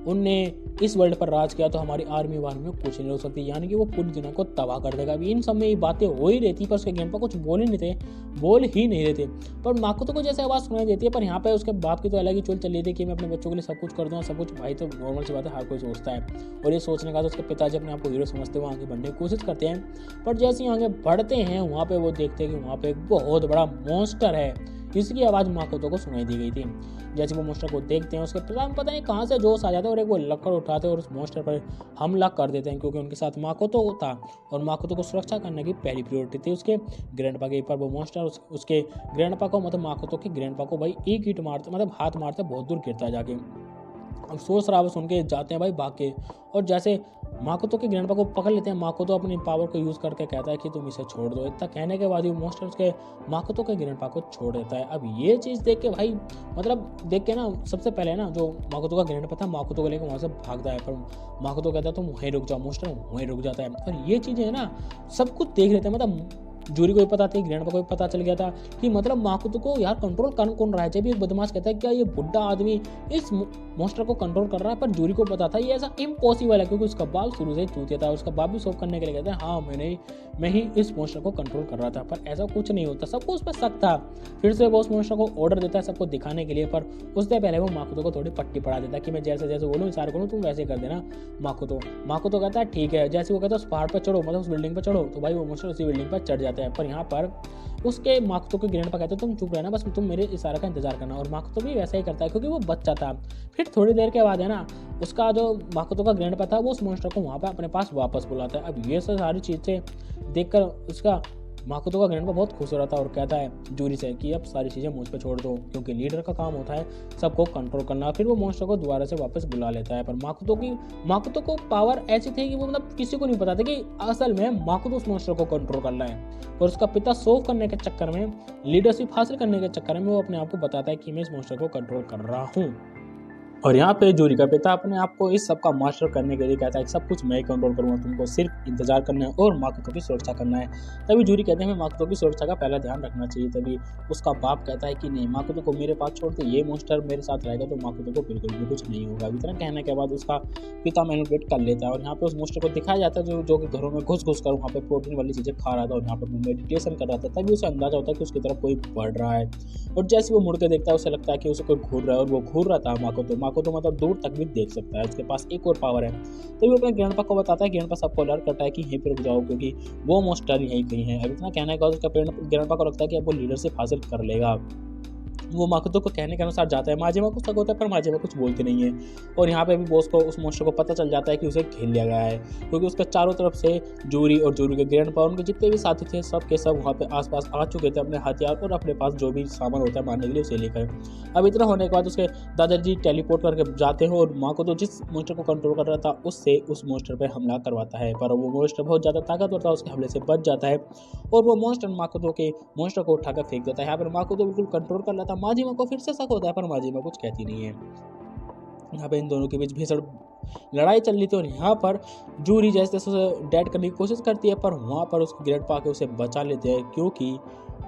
उनने इस वर्ल्ड पर राज किया तो हमारी आर्मी वार में कुछ नहीं हो सकती, यानी कि वो पूरी दुनिया को तबाह कर देगा। अभी इन सब में ये बातें हो ही रहती, पर उसके गेम पर कुछ बोल ही नहीं रहे थे। पर माकोतो को जैसे आवाज़ सुनाई देती है, पर यहाँ पे उसके बाप की तो अलग ही चुल चल रही थी कि मैं अपने बच्चों के लिए सब कुछ कर दूँ, सब कुछ। भाई तो नॉर्मल सी बात है, हर कोई सोचता है। और ये सोचने का तो उसके पिताजी अपने आप को हीरो समझते हुए आगे बढ़ने की कोशिश करते हैं। पर जैसे ही आगे बढ़ते हैं वहाँ पे वो देखते हैं कि वहाँ पे एक बहुत बड़ा मॉन्स्टर है, जिसकी आवाज़ माकोतो को सुनाई दी गई थी। जैसे वो मॉन्स्टर को देखते हैं उसके पता नहीं कहाँ से जोश आ जाता है और एक वो लकड़ उठाते हैं और उस मॉन्स्टर पर हमला कर देते हैं, क्योंकि उनके साथ माकोतो था और माकोतो को सुरक्षा करने की पहली प्रायोरिटी थी उसके ग्रैंडपा के। पर वो मॉन्स्टर उसके ग्रैंडपा को मतलब माकोतो के ग्रैंडपा को भाई एक हिट मारते मतलब हाथ मारते बहुत दूर गिरता है जाके। अब शोर शराबा सुन के जाते हैं भाई भाग के, और जैसे माकोतो के ग्रैंडपा को पकड़ लेते हैं, माकोतो अपनी पावर को यूज़ करके कहता है कि तुम इसे छोड़ दो। इतना कहने के बाद ही मोस्टर उसके माकोतो के ग्रैंडपा को छोड़ देता है। अब ये चीज़ देख के भाई मतलब देख के ना सबसे पहले ना जो माकोतो का ग्रैंडपा था माकोतो को लेकर वहाँ से भागता है, पर माकोतो कहता है तुम वहीं रुक जाओ, मोस्टर वहीं रुक जाता है। और ये चीज़ें है ना सब कुछ देख लेते हैं, मतलब जूरी को भी पता थी, ग्रैंडपा को भी पता चल गया था कि मतलब माकोतो को यार कंट्रोल कर कौन रहा है। जब एक बदमाश कहता है क्या ये बुढ़ा आदमी इस मोस्टर को कंट्रोल कर रहा है, पर जूरी को पता था ये ऐसा इम्पॉसिबल है, क्योंकि उसका बाप शुरू से ही चूतिया था। उसका बाप भी सोफ करने के लिए कहता है हाँ मैं ही इस मोस्टर को कंट्रोल कर रहा था, पर ऐसा कुछ नहीं होता। सबको उस पर शक था। फिर से वो उस मोस्टर को ऑर्डर देता है सबको दिखाने के लिए, पर उससे पहले वो माकोतो को थोड़ी पट्टी पड़ा देता है कि मैं जैसे जैसे बोलूँ इशारा करूँ तुम वैसे कर देना। माकोतो कहता है ठीक है। जैसे वो कहता है उस पहाड़ पर चढ़ो, मतलब उस बिल्डिंग पर चढ़ो, तो भाई वो मोस्टर उसी बिल्डिंग पर चढ़ जाता है। पर यहाँ पर उसके माकोतो के ग्रैंडपा कहते हैं तुम चुप रहना, बस तुम मेरे इशारा का इंतजार करना, और माकोतो भी वैसा ही करता है क्योंकि वो बच्चा था। फिर थोड़ी देर के बाद है ना उसका जो माकोतो का ग्रैंडपा था वो उस मॉन्स्टर को वहाँ पर अपने पास वापस बुलाता है। अब ये सारी चीज़ें देखकर उसका माकोतो का ग्रैंडपा बहुत खुश हो रहा था और कहता है जूरी से कि अब सारी चीज़ें मुझ पे छोड़ दो, क्योंकि लीडर का काम होता है सबको कंट्रोल करना। फिर वो मॉन्स्टर को दोबारा से वापस बुला लेता है। पर माकोतो को पावर ऐसी थी कि वो मतलब किसी को नहीं पता था कि असल में माकोतो उस मॉन्स्टर को कंट्रोल करना है। और उसका पिता सोव करने के चक्कर में, लीडरशिप हासिल करने के चक्कर में वो अपने आप को बताता है कि मैं इस मॉन्स्टर को कंट्रोल कर रहा हूँ। और यहाँ पे जूरी का पिता अपने आप को इस सब का मास्टर करने के लिए कहता है कि सब कुछ मैं ही कंट्रोल करूँगा, तुमको सिर्फ इंतजार करना है और माकोतो की सुरक्षा करना है। तभी जूरी कहते हैं हमें माकोतो की सुरक्षा का पहला ध्यान रखना चाहिए। तभी उसका बाप कहता है कि नहीं, माकोतो को मेरे पास छोड़ दे, ये मॉन्स्टर मेरे साथ रहेगा तो माकोतो को बिल्कुल भी कुछ नहीं होगा। इतना कहने के बाद उसका पिता मैनिपुलेट कर लेता है और यहाँ पे उस मॉन्स्टर को दिखाया जाता है जो कि घरों में घुस कर वहाँ पे प्रोटीन वाली चीज़ें खा रहा था और यहाँ पर मेडिटेशन कर रहा था। तभी उसे अंदाजा होता है कि उसकी तरफ कोई बढ़ रहा है, और जैसे वो मुड़ के देखता है उसे लगता है कि उसे कोई घूर रहा है, और वो घूर रहा था माकोतो मतलब दूर तक भी देख सकता है, उसके पास एक और पावर है। तो वो अपने ग्रैंडपा को बताता है, ग्रैंडपा सबको अलर्ट करता है कि यहीं पर रुक जाओ क्योंकि वो मॉन्स्टर यहीं कहीं है। अब इतना कहने के बाद उसका ग्रैंडपा को लगता है कि अब वो लीडरशिप हासिल कर लेगा। वो माकोतो को कहने के अनुसार जाता है। माजिमा को शक होता है पर माजिमा कुछ बोलती नहीं है। और यहाँ पे भी बॉस को उस मॉन्स्टर को पता चल जाता है कि उसे घेर लिया गया है, क्योंकि उसके चारों तरफ से जूरी और जूरी के ग्रैंडपा उनके जितने भी साथी थे सब के सब वहाँ पे आसपास आ चुके थे अपने हथियार और अपने पास जो भी सामान होता है मारने के लिए उसे लेकर। अब इतना होने के बाद उसके दादाजी टेलीपोर्ट करके जाते हैं और माकोतो जिस मॉन्स्टर को कंट्रोल कर रहा था उससे उस मॉन्स्टर पर हमला करवाता है, पर वो मॉन्स्टर बहुत ज़्यादा ताकतवर था, उसके हमले से बच जाता है और वो मॉन्स्टर माकोतो के मॉन्स्टर को उठाकर फेंक देता है। यहाँ पर माकोतो बिल्कुल कंट्रोल कर लेता है। माजिमा को फिर से शक होता है पर माजिमा कुछ कहती नहीं है। यहाँ पे इन दोनों के बीच भीषण लड़ाई चल रही थी और यहाँ पर जूरी जैसे उसे डेड करने की कोशिश करती है, पर वहाँ पर उसके ग्रैंडपा के उसे बचा लेते हैं क्योंकि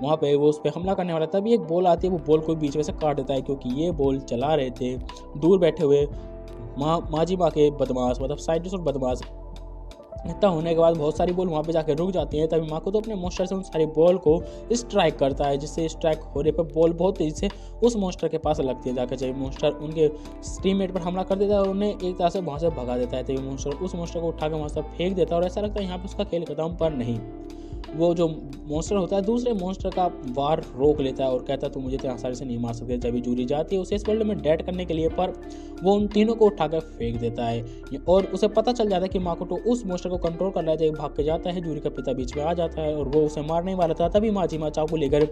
वहाँ पे वो उस पर हमला करने वाला था। तभी एक बॉल आती है, वो बॉल को बीच में से काट देता है क्योंकि ये बॉल चला रहे थे दूर बैठे हुए माजिमा के बदमाश, मतलब साइंटिस्ट और बदमाश। इतना होने के बाद बहुत सारी बॉल वहाँ पे जाकर रुक जाती हैं। तभी माकोतो अपने मॉन्स्टर से उन सारी बॉल को स्ट्राइक करता है, जिससे स्ट्राइक होने पर बॉल बहुत तेजी से उस मॉन्स्टर के पास लगती है जाकर। जब मॉन्स्टर उनके टीममेट पर हमला कर देता है और उन्हें एक तरह से वहाँ से भगा देता है, तभी मॉन्स्टर उस मॉन्स्टर को उठाकर वहाँ से फेंक देता है और ऐसा लगता है यहाँ पर उसका खेल खत्म, पर नहीं, वो जो मॉन्स्टर होता है दूसरे मॉन्स्टर का वार रोक लेता है और कहता है तुम मुझे इतनी आसानी से नहीं मार सकते। जब जूरी जाती है उसे इस वर्ल्ड में डेड करने के लिए, पर वो उन तीनों को उठाकर फेंक देता है और उसे पता चल जाता है कि माकोतो उस मॉन्स्टर को कंट्रोल कर रहा है। जब भाग के जाता है जूरी का पिता बीच में आ जाता है और वो उसे मारने वाला था, तभी माजिमा चाकू लेकर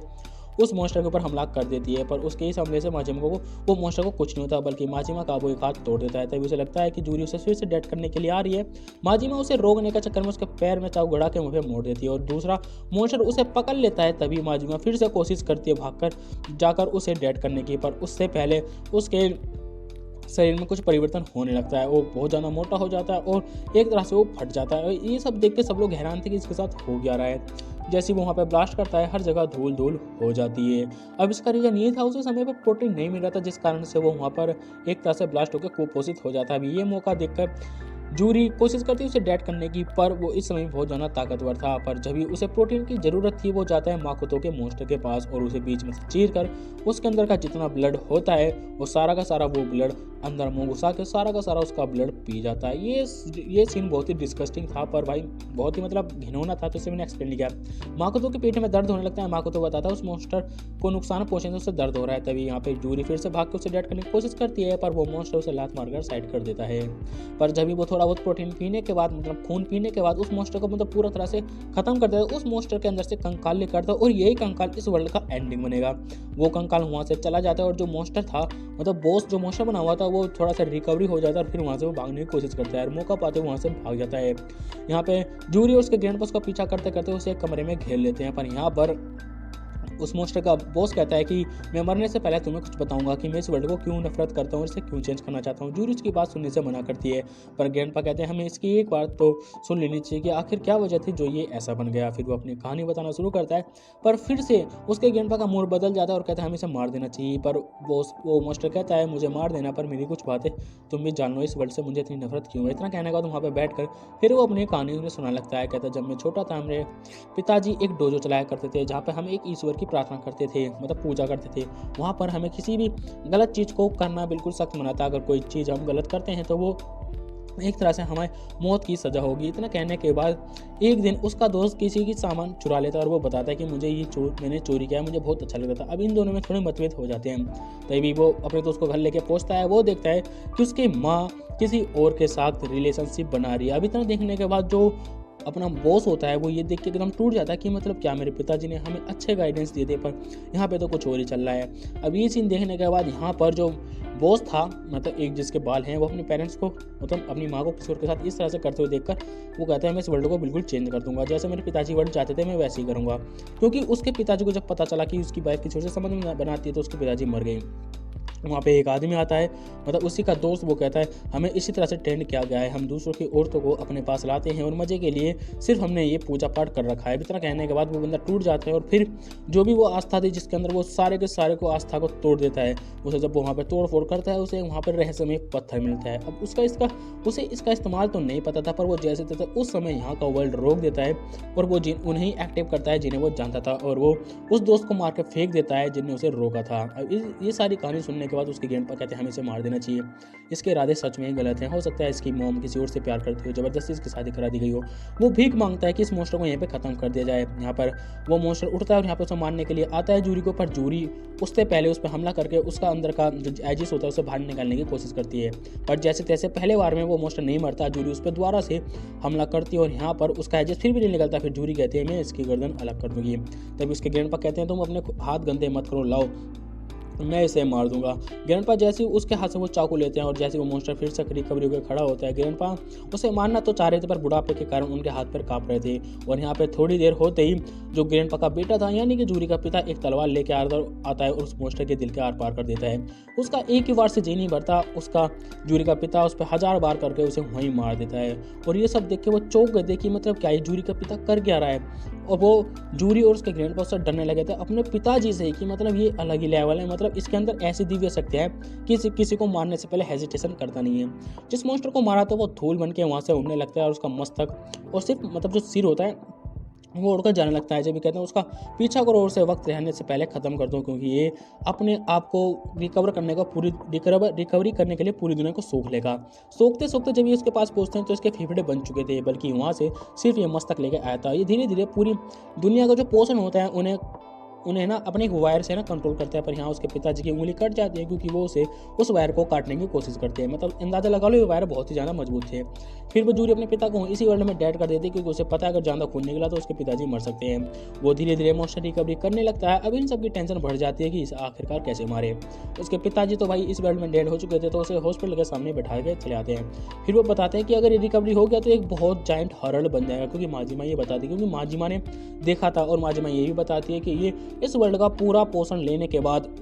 उस मॉन्स्टर के ऊपर हमला कर देती है, पर उसके इस हमले से माजिमा को वो मॉन्स्टर को कुछ नहीं होता, बल्कि माजिमा का वो एक हाथ तोड़ देता है। तभी उसे लगता है कि जूरी उसे फिर से डेड करने के लिए आ रही है। माजिमा उसे रोकने के चक्कर में उसके पैर में चाकू गड़ा के मुँह पे मोड़ देती है और दूसरा मॉन्स्टर उसे पकड़ लेता है। तभी माजिमा फिर से कोशिश करती है भागकर जाकर उसे डेड करने की, पर उससे पहले उसके शरीर में कुछ परिवर्तन होने लगता है। वो बहुत ज़्यादा मोटा हो जाता है और एक तरह से वो फट जाता है। ये सब देख के सब लोग हैरान थे कि इसके साथ हो क्या रहा है। जैसे वो वहाँ पे ब्लास्ट करता है हर जगह धूल धूल हो जाती है। अब इसका रीज़न ये था उसे समय पर प्रोटीन नहीं मिल रहा था, जिस कारण से वो वहाँ पर एक तरह से ब्लास्ट होकर कुपोषित हो जाता है। अभी ये मौका देखकर जूरी कोशिश करती है उसे डेड करने की, पर वो इस समय बहुत ज़्यादा ताकतवर था। पर जब भी उसे प्रोटीन की ज़रूरत थी वो जाता है माकोतो के मॉन्स्टर के पास और उसे बीच में से चीर कर उसके अंदर का जितना ब्लड होता है वो सारा का सारा वो ब्लड अंदर मुँह घुसा के सारा का सारा उसका ब्लड पी जाता है। ये सीन बहुत ही डिस्गस्टिंग था, पर भाई बहुत ही मतलब घिनौना था, तो इसे मैंने एक्सप्लेन नहीं किया। माकोतो के पेट में दर्द होने लगता है। माकोतो बताता है उस मॉन्स्टर को नुकसान पहुंचने से उससे दर्द हो रहा है। तभी यहाँ पे जूरी फिर से भाग के उसे डेड करने की कोशिश करती है, पर वो मॉन्स्टर उसे लात मारकर साइड कर देता है। पर जब भी वो थोड़ा बहुत प्रोटीन पीने के बाद, मतलब खून पीने के बाद उस मॉन्स्टर को मतलब पूरा तरह से खत्म कर देता है। उस मॉन्स्टर के अंदर से कंकाल निकलता है और यही कंकाल इस वर्ल्ड का एंडिंग बनेगा। वो कंकाल वहाँ से चला जाता है और जो मॉन्स्टर था, मतलब बॉस जो मॉन्स्टर बना हुआ था, वो थोड़ा सा रिकवरी हो जाता है और फिर वहाँ से वो भागने की कोशिश करता है और मौका पाते वहाँ से भाग जाता है। यहाँ पे जूरी और उसके ग्रैंडपा उसका पीछा करते करते उसे एक कमरे में घेर लेते हैं, पर यहाँ पर उस मॉन्स्टर का बॉस कहता है कि मैं मरने से पहले तुम्हें कुछ बताऊंगा कि मैं इस वर्ल्ड को क्यों नफरत करता हूँ और इसे क्यों चेंज करना चाहता हूँ। जूरी उसकी बात सुनने से मना करती है, पर ग्रैंडपा कहते हैं हमें इसकी एक बात तो सुन लेनी चाहिए कि आखिर क्या वजह थी जो ये ऐसा बन गया। फिर वो अपनी कहानी बताना शुरू करता है, पर फिर से उसके ग्रैंडपा का मूड बदल जाता है और कहता है हमें इसे मार देना चाहिए। पर वो मॉन्स्टर कहता है मुझे मार देना, पर मेरी कुछ बातें तुम भी जान लो, इस वर्ल्ड से मुझे इतनी नफरत क्यों है। इतना कहने के बाद वहाँ पर बैठ कर फिर वो अपनी कहानी उन्हें सुनाने लगता है। कहता है जब मैं छोटा था मेरे पिताजी एक डोजो चलाया करते थे जहाँ पर हम एक ईश्वर की प्रार्थना करते थे, मतलब पूजा करते थे। वहाँ पर हमें किसी भी गलत चीज़ को करना बिल्कुल सख्त मना था। अगर कोई चीज़ हम गलत करते हैं तो वो एक तरह से हमें मौत की सज़ा होगी। इतना कहने के बाद एक दिन उसका दोस्त किसी की सामान चुरा लेता है और वो बताता है कि मुझे ये मैंने चोरी किया है, मुझे बहुत अच्छा लगता था। अब इन दोनों में थोड़े मतभेद हो जाते हैं, तभी वो अपने दोस्त को घर लेके पहुँचता है। वो देखता है कि उसकी माँ किसी और के साथ रिलेशनशिप बना रही है। अब इतना देखने के बाद जो अपना बॉस होता है वो ये देख के एकदम टूट जाता है कि मतलब क्या मेरे पिताजी ने हमें अच्छे गाइडेंस दिए थे, पर यहाँ पे तो कुछ और ही चल रहा है। अब ये सीन देखने के बाद यहाँ पर जो बॉस था, मतलब एक जिसके बाल हैं, वो अपने पेरेंट्स को, मतलब अपनी माँ को किसी और के साथ इस तरह से करते हुए देखकर वो कहता है मैं इस वर्ल्ड को बिल्कुल चेंज कर दूंगा, जैसे मेरे पिताजी वर्ल्ड चाहते थे मैं वैसे ही करूँगा। क्योंकि उसके पिताजी को जब पता चला कि उसकी वाइफ किसी और से संबंध बनाती है तो उसके पिताजी मर गए। वहाँ पे एक आदमी आता है, मतलब उसी का दोस्त, वो कहता है हमें इसी तरह से ट्रेंड किया गया है, हम दूसरों की औरतों को अपने पास लाते हैं और मज़े के लिए सिर्फ हमने ये पूजा पाठ कर रखा है। इतना कहने के बाद वो बंदा टूट जाता है और फिर जो भी वो आस्था थी जिसके अंदर वो सारे के सारे को आस्था को तोड़ देता है। उसे जब वो वहाँ पर तोड़ फोड़ करता है उसे वहाँ पर रहस्यमय एक पत्थर मिलता है। अब उसे इसका इस्तेमाल तो नहीं पता था, पर वो जैसे तैसे उस समय यहाँ का वर्ल्ड रोक देता है और वो उन्हें एक्टिव करता है जिन्हें वो जानता था, और वो उस दोस्त को मार के फेंक देता है जिन्हें उसे रोका था। अब ये सारी कहानी सुनने के बाद उसके ग्रैंडपा कहते हैं हमें इसे मार देना चाहिए, इसके इरादे सच में ही गलत हैं। हो सकता है इसकी मॉम किसी और से प्यार करती हो, जबरदस्ती इसकी शादी करा दी गई हो। वो भीख मांगता है कि इस मॉन्स्टर को यहाँ पे खत्म कर दिया जाए। यहाँ पर वो मॉन्स्टर उठता है और यहाँ पे उसे मारने के लिए आता है जूरी को, पर जूरी उससे पहले उस पर हमला करके उसका अंदर का जो एजिस होता है उसे बाहर निकालने की कोशिश करती है। पर जैसे तैसे पहले बार में वो मॉन्स्टर नहीं मरता, जूरी उस पर दोबारा से हमला करती है और यहाँ पर उसका एजिस फिर भी नहीं निकलता। फिर जूरी कहती है मैं इसकी गर्दन अलग कर दूंगी। तभी उसके ग्रैंडपा कहते हैं तुम अपने हाथ गंदे मत करो, लाओ मैं इसे मार दूंगा। ग्रैंडपा जैसे ही उसके हाथ से वो चाकू लेते हैं और जैसे वो मॉन्स्टर फिर से रिकवरी होकर खड़ा होता है, ग्रैंडपा उसे मारना तो चाह रहे थे पर बुढ़ापे के कारण उनके हाथ पर कांप रहे थे। और यहाँ पे थोड़ी देर होते ही जो ग्रैंडपा का बेटा था यानी कि जूरी का पिता एक तलवार लेके आता है और उस मॉन्स्टर के दिल के आर पार कर देता है। उसका एक ही बार से जी नहीं भरता, उसका जूरी का पिता उस पर 1000 बार करके उसे वहीं मार देता है। और ये सब देख के वो चौंक गए थे कि मतलब क्या ये जूरी का पिता कर क्या रहा है। और वो जूरी और उसके ग्रैंडपा उससे डरने लगे थे अपने पिताजी से कि मतलब ये अलग ही लेवल है, मतलब इसके अंदर ऐसी दिव्य शक्ति है कि किसी को मारने से पहले हेजिटेशन करता नहीं है। जिस मॉन्स्टर को मारा तो वो धूल बन के वहाँ से उड़ने लगता है और उसका मस्तक और सिर्फ मतलब जो सिर होता है वो उड़कर जाने लगता है। जब भी कहते हैं उसका पीछा करो और उसे वक्त रहने से पहले ख़त्म कर दो, क्योंकि ये अपने आप को रिकवर करने का रिकवरी करने के लिए पूरी दुनिया को सोख लेगा। सोखते सोखते जब ये उसके पास पहुंचते हैं तो इसके फेफड़े बन चुके थे, बल्कि वहाँ से सिर्फ ये मस्तक लेके आया था। ये धीरे धीरे पूरी दुनिया का जो पोषण होता है उन्हें ना अपने एक वायर से ना कंट्रोल करता है। पर यहाँ उसके पिताजी की उंगली कट जाती है क्योंकि वो उस वायर को काटने की कोशिश करते हैं। मतलब अंदाजा लगा लो ये वायर बहुत ही ज़्यादा मजबूत थे। फिर वो जूरी अपने पिता को इसी वर्ल्ड में डेड कर देती है क्योंकि उसे पता है अगर ज़्यादा खून निकला तो उसके पिताजी मर सकते हैं। वो धीरे धीरे इमोशनल रिकवरी करने लगता है। अब इन सब की टेंशन बढ़ जाती है कि इसे आखिरकार कैसे मारे। उसके पिताजी तो भाई इस वर्ल्ड में डेड हो चुके थे तो उसे हॉस्पिटल के सामने बैठा के चले आते हैं। फिर वो बताते हैं कि अगर ये रिकवरी हो गया तो एक बहुत जाइंट हॉरर बन जाएगा, क्योंकि माजिमा ये बताती है, क्योंकि माजिमा ने देखा था और माजिमा ये भी बताती है कि ये इस वर्ल्ड का पूरा पोषण लेने के बाद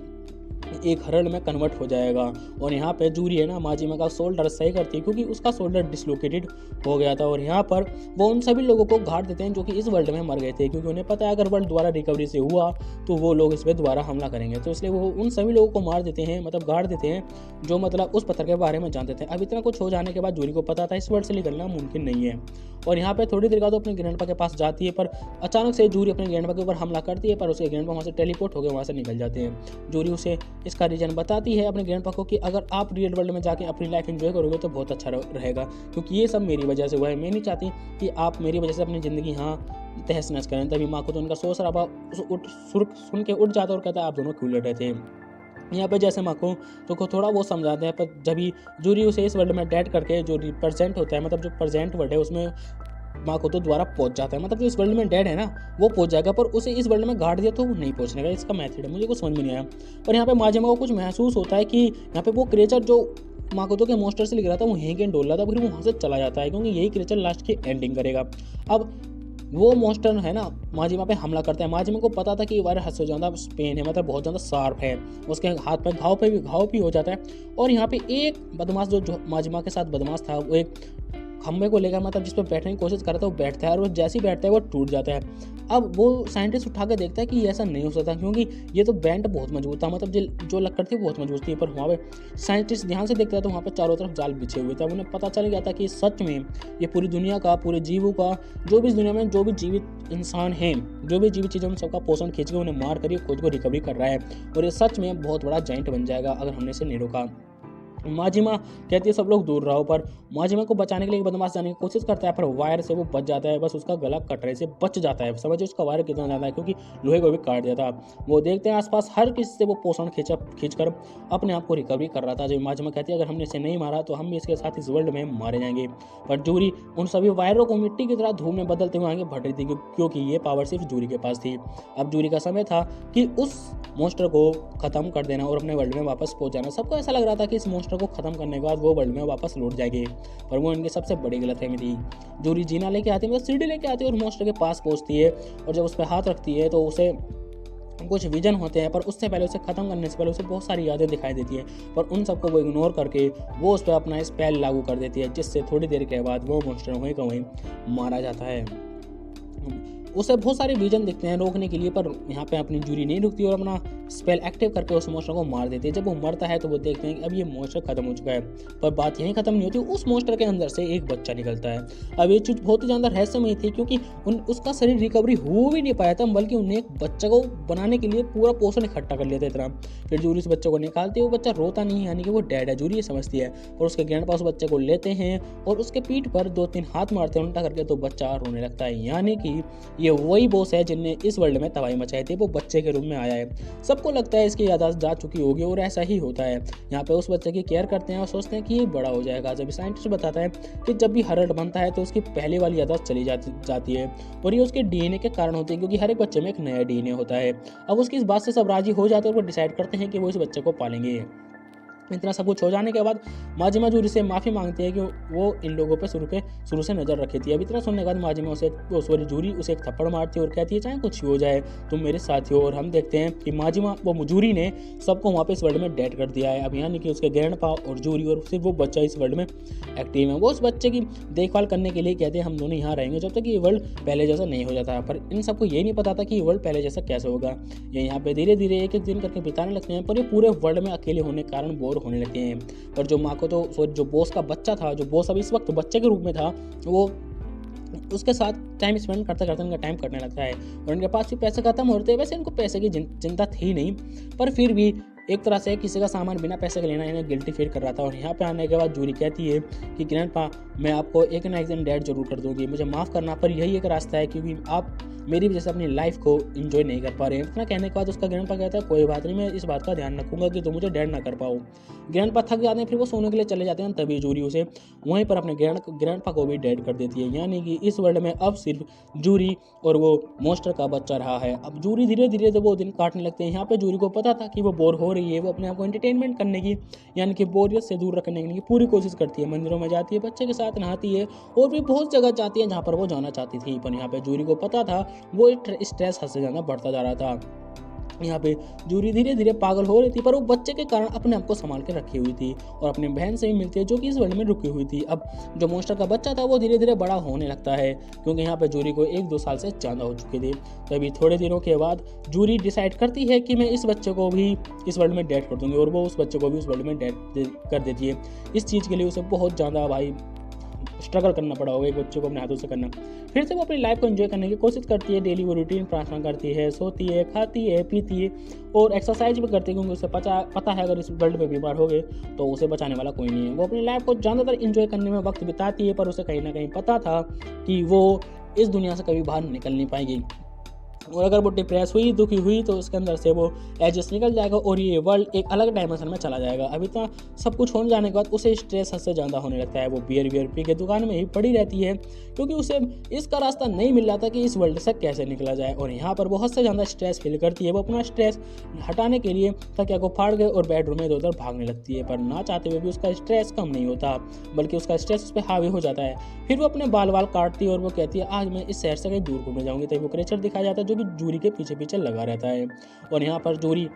एक हरड़ में कन्वर्ट हो जाएगा। और यहाँ पे जूरी है ना माजिमा का शोल्डर सही करती है क्योंकि उसका शोल्डर डिसलोकेटेड हो गया था। और यहाँ पर वो उन सभी लोगों को गाड़ देते हैं जो कि इस वर्ल्ड में मर गए थे, क्योंकि उन्हें पता है अगर वर्ल्ड दोबारा रिकवरी से हुआ तो वो लोग इस पर दोबारा हमला करेंगे। तो इसलिए वो उन सभी लोगों को मार देते हैं, मतलब गाड़ देते हैं जो मतलब उस पत्थर के बारे में जानते थे। अब इतना कुछ हो जाने के बाद जूरी को पता था इस वर्ल्ड से निकलना मुमकिन नहीं है। और यहाँ पे थोड़ी देर बाद वो अपने ग्रैंडपा के पास जाती है, पर अचानक से जूरी अपने ग्रैंडपा के ऊपर हमला करती है, पर उसके ग्रैंडपा वहाँ से टेलीपोर्ट होकर वहाँ से निकल जाते हैं। जूरी उसे इसका रीजन बताती है अपने ग्रैंडपा को कि अगर आप रियल वर्ल्ड में जाके अपनी लाइफ एंजॉय करोगे तो बहुत अच्छा रहेगा, क्योंकि ये सब मेरी वजह से हुआ है। मैं नहीं चाहती कि आप मेरी वजह से अपनी ज़िंदगी तहस नहस करें। तभी माँ को तो उनका शोर शराबा सुन के उठ जाता और कहता है आप दोनों क्यों लड़ रहे थे। यहाँ पे जैसे माको तो को थोड़ा वो समझाते हैं, पर जब ही जूरी उसे इस वर्ल्ड में डेड करके जो रिप्रेजेंट होता है, मतलब जो प्रेजेंट वर्ल्ड है उसमें माको तो द्वारा पहुंच जाता है, मतलब जो इस वर्ल्ड में डेड है ना वो पहुंच जाएगा, पर उसे इस वर्ल्ड में गाड़ दिया तो वो नहीं पहुंचने का। इसका मेथड है, मुझे कुछ समझ में नहीं आया। पर यहाँ पे माजिमा को कुछ महसूस होता है कि यहाँ पे वो क्रिएचर जो माकोतो के मोस्टर से लिख रहा था वो यहीं के डोल रहा था, फिर वो वहाँ से चला जाता है क्योंकि यही क्रिएचर लास्ट की एंडिंग करेगा। अब वो मॉन्स्टर है ना माजिमा पे हमला करता है। माजिमा को पता था कि ये वायरस हद से ज़्यादा पेन है, मतलब बहुत ज़्यादा शार्प है, उसके हाथ में घाव भी हो जाता है। और यहाँ पे एक बदमाश जो माजिमा के साथ बदमाश था, वो एक खम्भे को लेकर मतलब जिस पर बैठने की कोशिश कर रहा था वो बैठता है, और वो जैसे ही बैठता है वो टूट जाता है। अब वो साइंटिस्ट उठा के देखता है कि ऐसा नहीं हो सकता क्योंकि ये तो बैंड बहुत मजबूत था, मतलब जो लक्कड़ थी बहुत मजबूत थी। पर वहाँ पे साइंटिस्ट ध्यान से देखता है तो वहाँ पे चारों तरफ जाल बिछे हुए थे। उन्हें पता चल गया था कि सच में ये पूरी दुनिया का, पूरे जीवों का, जो भी इस दुनिया में जो भी जीवित इंसान हैं, जो भी जीवित चीज़ें, उन सबका पोषण खींच के उन्हें मार कर खुद को रिकवरी कर रहा है, और ये सच में बहुत बड़ा जाइंट बन जाएगा अगर हमने इसे नहीं रोका। माजिमा कहती है सब लोग दूर रहो, पर माजिमा को बचाने के लिए बदमाश जाने की कोशिश करता है, पर वायर से वो बच जाता है, बस उसका गला कटरे से बच जाता है। समझिए उसका वायर कितना ज़्यादा है, क्योंकि लोहे को भी काट दिया था। वो देखते हैं आसपास हर किसी से वो पोषण खींच कर अपने आप को रिकवरी कर रहा था। जब माजिमा कहती है अगर हमने इसे नहीं मारा तो हम भी इसके साथ इस वर्ल्ड में मारे जाएंगे, पर जूरी उन सभी वायरों को मिट्टी की तरह धूल में बदलते हुए आगे बढ़ रही थी, क्योंकि ये पावर सिर्फ जूरी के पास थी। अब जूरी का समय था कि उस मॉन्स्टर को खत्म कर देना और अपने वर्ल्ड में वापस पहुंच जाना। सबको ऐसा लग रहा था कि इस मॉन्स्टर को खत्म करने के बाद वो वर्ल्ड में वापस लौट जाएंगे, पर वो इनकी सबसे बड़ी गलतफहमी थी। जूरी जीना लेके आती है, मतलब सीढ़ी लेके आती है और मॉन्स्टर के पास पहुंचती है, और जब उस पर हाथ रखती है तो उसे कुछ विजन होते हैं, पर उससे पहले उसे खत्म करने से पहले उसे बहुत सारी यादें दिखाई देती हैं, पर उन सबको वो इग्नोर करके वो उस पर अपना स्पेल लागू कर देती है, जिससे थोड़ी देर के बाद वो मॉन्स्टर वहीं का वहीं मारा जाता है। उसे बहुत सारे विजन दिखते हैं रोकने के लिए, पर यहाँ पे अपनी जूरी नहीं रुकती और अपना स्पेल एक्टिव करके उस मॉन्स्टर को मार देती है। जब वो मरता है तो वो देखते हैं कि अब ये मॉन्स्टर खत्म हो चुका है, पर बात यहीं खत्म नहीं होती। उस मॉन्स्टर के अंदर से एक बच्चा निकलता है। अब ये चीज़ बहुत ही ज़्यादा रहस्यमय थी, क्योंकि उसका शरीर रिकवरी हो भी नहीं पाया था, बल्कि उन्हें एक बच्चा को बनाने के लिए पूरा पोषण इकट्ठा कर लिया था इतना। फिर जूरी उस बच्चे को निकालती है, वो बच्चा रोता नहीं है, यानी कि वो डेड है, जूरी ये समझती है। और उसके ग्रैंडपा उस बच्चे को लेते हैं और उसके पीठ पर 2-3 हाथ मारते हैं उल्टा करके, तो बच्चा रोने लगता है। यानी कि ये वही बॉस है जिनने इस वर्ल्ड में तबाही मचाई थी, वो बच्चे के रूप में आया है। सबको लगता है इसकी याददाश्त जा चुकी होगी, और ऐसा ही होता है। यहाँ पे उस बच्चे की केयर करते हैं और सोचते हैं कि ये बड़ा हो जाएगा। जब साइंटिस्ट बताता है कि जब भी हर्ट बनता है तो उसकी पहली वाली याददाश्त चली जाती है, और ये उसके डीएनए के कारण होती है, क्योंकि हर एक बच्चे में एक नया डीएनए होता है। अब उसकी इस बात से सब राजी हो जाते हैं और वो डिसाइड करते हैं कि वो इस बच्चे को पालेंगे। इतना सब कुछ हो जाने के बाद माजिमा जूरी से माफ़ी मांगती है कि वो इन लोगों पे शुरू से नज़र रखी थी। अब इतना सुनने के बाद माजिमा जूरी उसे एक थप्पड़ मारती है और कहती है चाहे कुछ हो जाए तुम मेरे साथ हो। और हम देखते हैं कि माजिमा जूरी ने सबको वहाँ पे इस वर्ल्ड में डेड कर दिया है। अब यानी कि उसके ग्रैंडपा और जूरी और सिर्फ वो बच्चा इस वर्ल्ड में एक्टिव है। वो उस बच्चे की देखभाल करने के लिए कहते हैं हम दोनों यहाँ रहेंगे जब तक ये वर्ल्ड पहले जैसा नहीं हो जाता। पर इन सबको ये नहीं पता था कि ये वर्ल्ड पहले जैसा कैसे होगा। ये यहाँ पे धीरे धीरे एक दिन करके बिताने लगते हैं, पर ये पूरे वर्ल्ड में अकेले होने के कारण होने लगते हैं। पर जो जो बॉस का बच्चा था, जो बॉस अभी इस वक्त बच्चे के रूप में था, वो उसके साथ टाइम स्पेंड करते करते उनका टाइम कटने लगता है और उनके पास भी पैसे खत्म होते हैं। वैसे इनको पैसे की चिंता थी नहीं, पर फिर भी एक तरह से किसी का सामान बिना पैसे के लेना इन्हें गिल्टी फील कर रहा था। और यहाँ पे आने के बाद जूरी कहती है कि ग्रैंडपा मैं आपको एक ना एक दिन डेड जरूर कर दूंगी, मुझे माफ़ करना, पर यही एक रास्ता है क्योंकि आप मेरी वजह से अपनी लाइफ को एंजॉय नहीं कर पा रहे हैं। इतना कहने के बाद उसका ग्रैंडपा कहता है कोई बात नहीं, मैं इस बात का ध्यान रखूंगा कि तुम मुझे डेड ना कर पाओ। ग्रैंडपा थक जाते हैं, फिर वो सोने के लिए चले जाते हैं। तभी जूरी उसे वहीं पर अपने ग्रैंडपा को भी डेड कर देती है। यानी कि इस वर्ल्ड में अब सिर्फ जूरी और वो मॉन्स्टर का बच्चा रहा है। अब जूरी धीरे धीरे जब वो दिन काटने लगते हैं, यहाँ पे जूरी को पता था कि वो बोर हो रही है, वो अपने आप को एंटरटेनमेंट करने की यानी कि बोरियत से दूर रखने की पूरी कोशिश करती है। मंदिरों में जाती है, बच्चे के साथ नहाती है और भी बहुत जगह जाती है जहाँ पर वो जाना चाहती थी। पर यहाँ पे जूरी को पता था वो स्ट्रेस हद से ज़्यादा बढ़ता जा रहा था। यहाँ पे जूरी धीरे धीरे पागल हो रही थी, पर वो बच्चे के कारण अपने आप को संभाल के रखी हुई थी और अपनी बहन से भी मिलती है जो कि इस वर्ल्ड में रुकी हुई थी। अब जो मॉन्स्टर का बच्चा था वो धीरे धीरे बड़ा होने लगता है, क्योंकि यहाँ पे जूरी को 1-2 साल से ज़्यादा हो चुके थे। तभी थोड़े दिनों के बाद जूरी डिसाइड करती है कि मैं इस बच्चे को भी इस वर्ल्ड में डेड कर दूंगी, और वो उस बच्चे को भी उस वर्ल्ड में डेड कर देती है। इस चीज़ के लिए उसे बहुत ज़्यादा स्ट्रगल करना पड़ा होगा एक बच्चे को अपने हाथों से करना। फिर से वो अपनी लाइफ को एंजॉय करने की कोशिश करती है। डेली वो रूटीन ट्रांसफर करती है, सोती है, खाती है, पीती है और एक्सरसाइज भी करती है, क्योंकि उसे पता है अगर इस वर्ल्ड में बीमार हो गए तो उसे बचाने वाला कोई नहीं है। वो अपनी लाइफ को ज़्यादातर एंजॉय करने में वक्त बिताती है, पर उसे कहीं ना कहीं पता था कि वो इस दुनिया से कभी बाहर निकल नहीं पाएगी। और अगर वो डिप्रेस हुई, दुखी हुई, तो उसके अंदर से वो एजेस निकल जाएगा और ये वर्ल्ड एक अलग डायमेंशन में चला जाएगा। अभी तो सब कुछ होने जाने के बाद उसे स्ट्रेस हद से ज़्यादा होने लगता है। वो बियर पी के दुकान में ही पड़ी रहती है, क्योंकि उसे इसका रास्ता नहीं मिल रहा था कि इस वर्ल्ड से कैसे निकला जाए। और यहाँ पर वो हद से ज़्यादा स्ट्रेस फील करती है। वो अपना स्ट्रेस हटाने के लिए तकिया को फाड़ के और बेडरूम में इधर उधर भागने लगती है, पर ना चाहते हुए भी उसका स्ट्रेस कम नहीं होता, बल्कि उसका स्ट्रेस उस पर हावी हो जाता है। फिर वो अपने बाल काटती है और वो कहती है आज मैं इस शहर से कहीं दूर घूमने जाऊंगी। तभी वो क्रेचर दिखाया जाता है जो कि जूरी के पीछे पीछे लगा रहता है। और यहाँ पर जूरी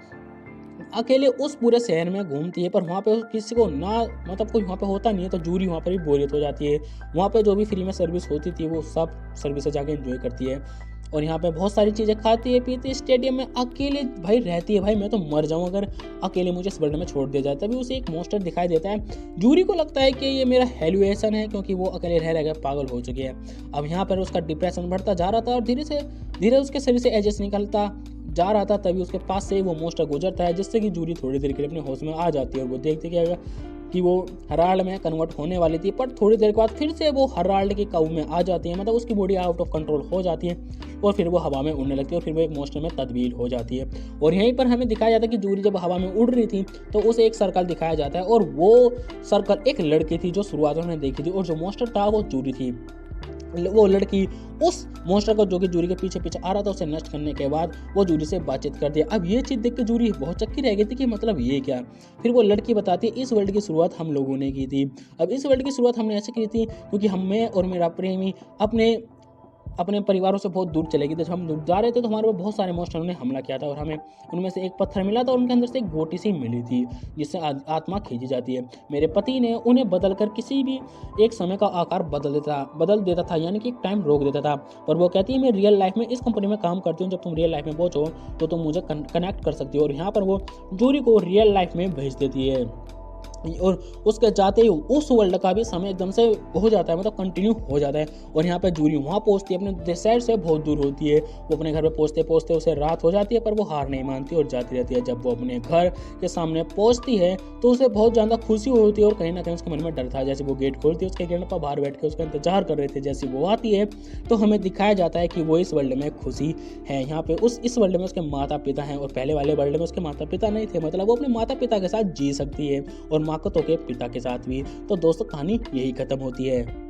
अकेले उस पूरे शहर में घूमती है, पर वहाँ पे किसी को ना मतलब कोई वहाँ पे होता नहीं है, तो जूरी वहाँ पर भी बोरियत हो जाती है। वहाँ पे जो भी फ्री में सर्विस होती थी वो सब सर्विस से जाके एंजॉय करती है और यहाँ पे बहुत सारी चीज़ें खाती है, पीती है। स्टेडियम में अकेले भाई रहती है। भाई मैं तो मर जाऊँ अगर अकेले मुझे इस वर्ल्ड में छोड़ दिया जाए। तभी उसे एक मॉन्स्टर दिखाई देता है। जूरी को लगता है कि ये मेरा हेलुएशन है, क्योंकि वो अकेले रह कर पागल हो चुकी है। अब यहाँ पर उसका डिप्रेशन बढ़ता जा रहा था और धीरे उसके शरीर से एजेस निकलता जा रहा था। तभी उसके पास से वो मॉन्स्टर गुजरता है, जिससे कि जूरी थोड़ी देर के लिए अपने होश में आ जाती है और वो देखती है कि वो हराल्ड में कन्वर्ट होने वाली थी, पर थोड़ी देर के बाद फिर से वो हराल्ड की काऊ में आ जाती है। मतलब उसकी बॉडी आउट ऑफ कंट्रोल हो जाती है और फिर वो हवा में उड़ने लगती है और फिर वो एक मॉन्स्टर में तब्दील हो जाती है। और यहीं पर हमें दिखाया जाता है कि जूरी जब हवा में उड़ रही थी तो उसे एक सर्कल दिखाया जाता है और वो सर्कल एक लड़की थी जो शुरुआत में हमने देखी थी, और जो मॉन्स्टर था वो जूरी थी। वो लड़की उस मॉन्स्टर को जो कि जूरी के पीछे पीछे आ रहा था उसे नष्ट करने के बाद वो जूरी से बातचीत कर दिया। अब ये चीज़ देख के जूरी बहुत चक्की रह गई थी कि मतलब ये क्या। फिर वो लड़की बताती है इस वर्ल्ड की शुरुआत हम लोगों ने की थी। अब इस वर्ल्ड की शुरुआत हमने ऐसे की थी क्योंकि मैं और मेरा प्रेमी अपने परिवारों से बहुत दूर चले गए थे। जब हम दूर जा रहे थे तो हमारे बहुत सारे मॉन्स्टरों ने हमला किया था और हमें उनमें से एक पत्थर मिला था और उनके अंदर से एक गोटी सी मिली थी जिससे आत्मा खींची जाती है। मेरे पति ने उन्हें बदलकर किसी भी एक समय का आकार बदल देता था, यानी कि एक टाइम रोक देता था। पर वो कहती है मैं रियल लाइफ में इस कंपनी में काम करती हूँ, जब तुम रियल लाइफ में पहुँचो तो तुम मुझे कनेक्ट कर सकती हो। और यहाँ पर वो जूरी को रियल लाइफ में भेज देती है और उसके जाते ही उस वर्ल्ड का भी समय एकदम से हो जाता है, मतलब कंटिन्यू हो जाता है। और यहाँ पे जूरी वहाँ पहुँचती है, अपने शहर से बहुत दूर होती है। वो अपने घर पे पहुँचते उसे रात हो जाती है, पर वो हार नहीं मानती और जाती रहती है। जब वो अपने घर के सामने पहुँचती है तो उसे बहुत ज़्यादा खुशी होती है और कहीं ना कहीं उसके मन में डर था। जैसे वो गेट खोलती है, उसके गेट पर बाहर बैठ के उसका इंतजार कर रहे थे। जैसे वो आती है तो हमें दिखाया जाता है कि वो इस वर्ल्ड में खुशी है। यहाँ पे इस वर्ल्ड में उसके माता पिता हैं और पहले वाले वर्ल्ड में उसके माता पिता नहीं थे, मतलब वो अपने माता पिता के साथ जी सकती है और माँ को तो के पिता के साथ भी। तो दोस्तों कहानी यही खत्म होती है।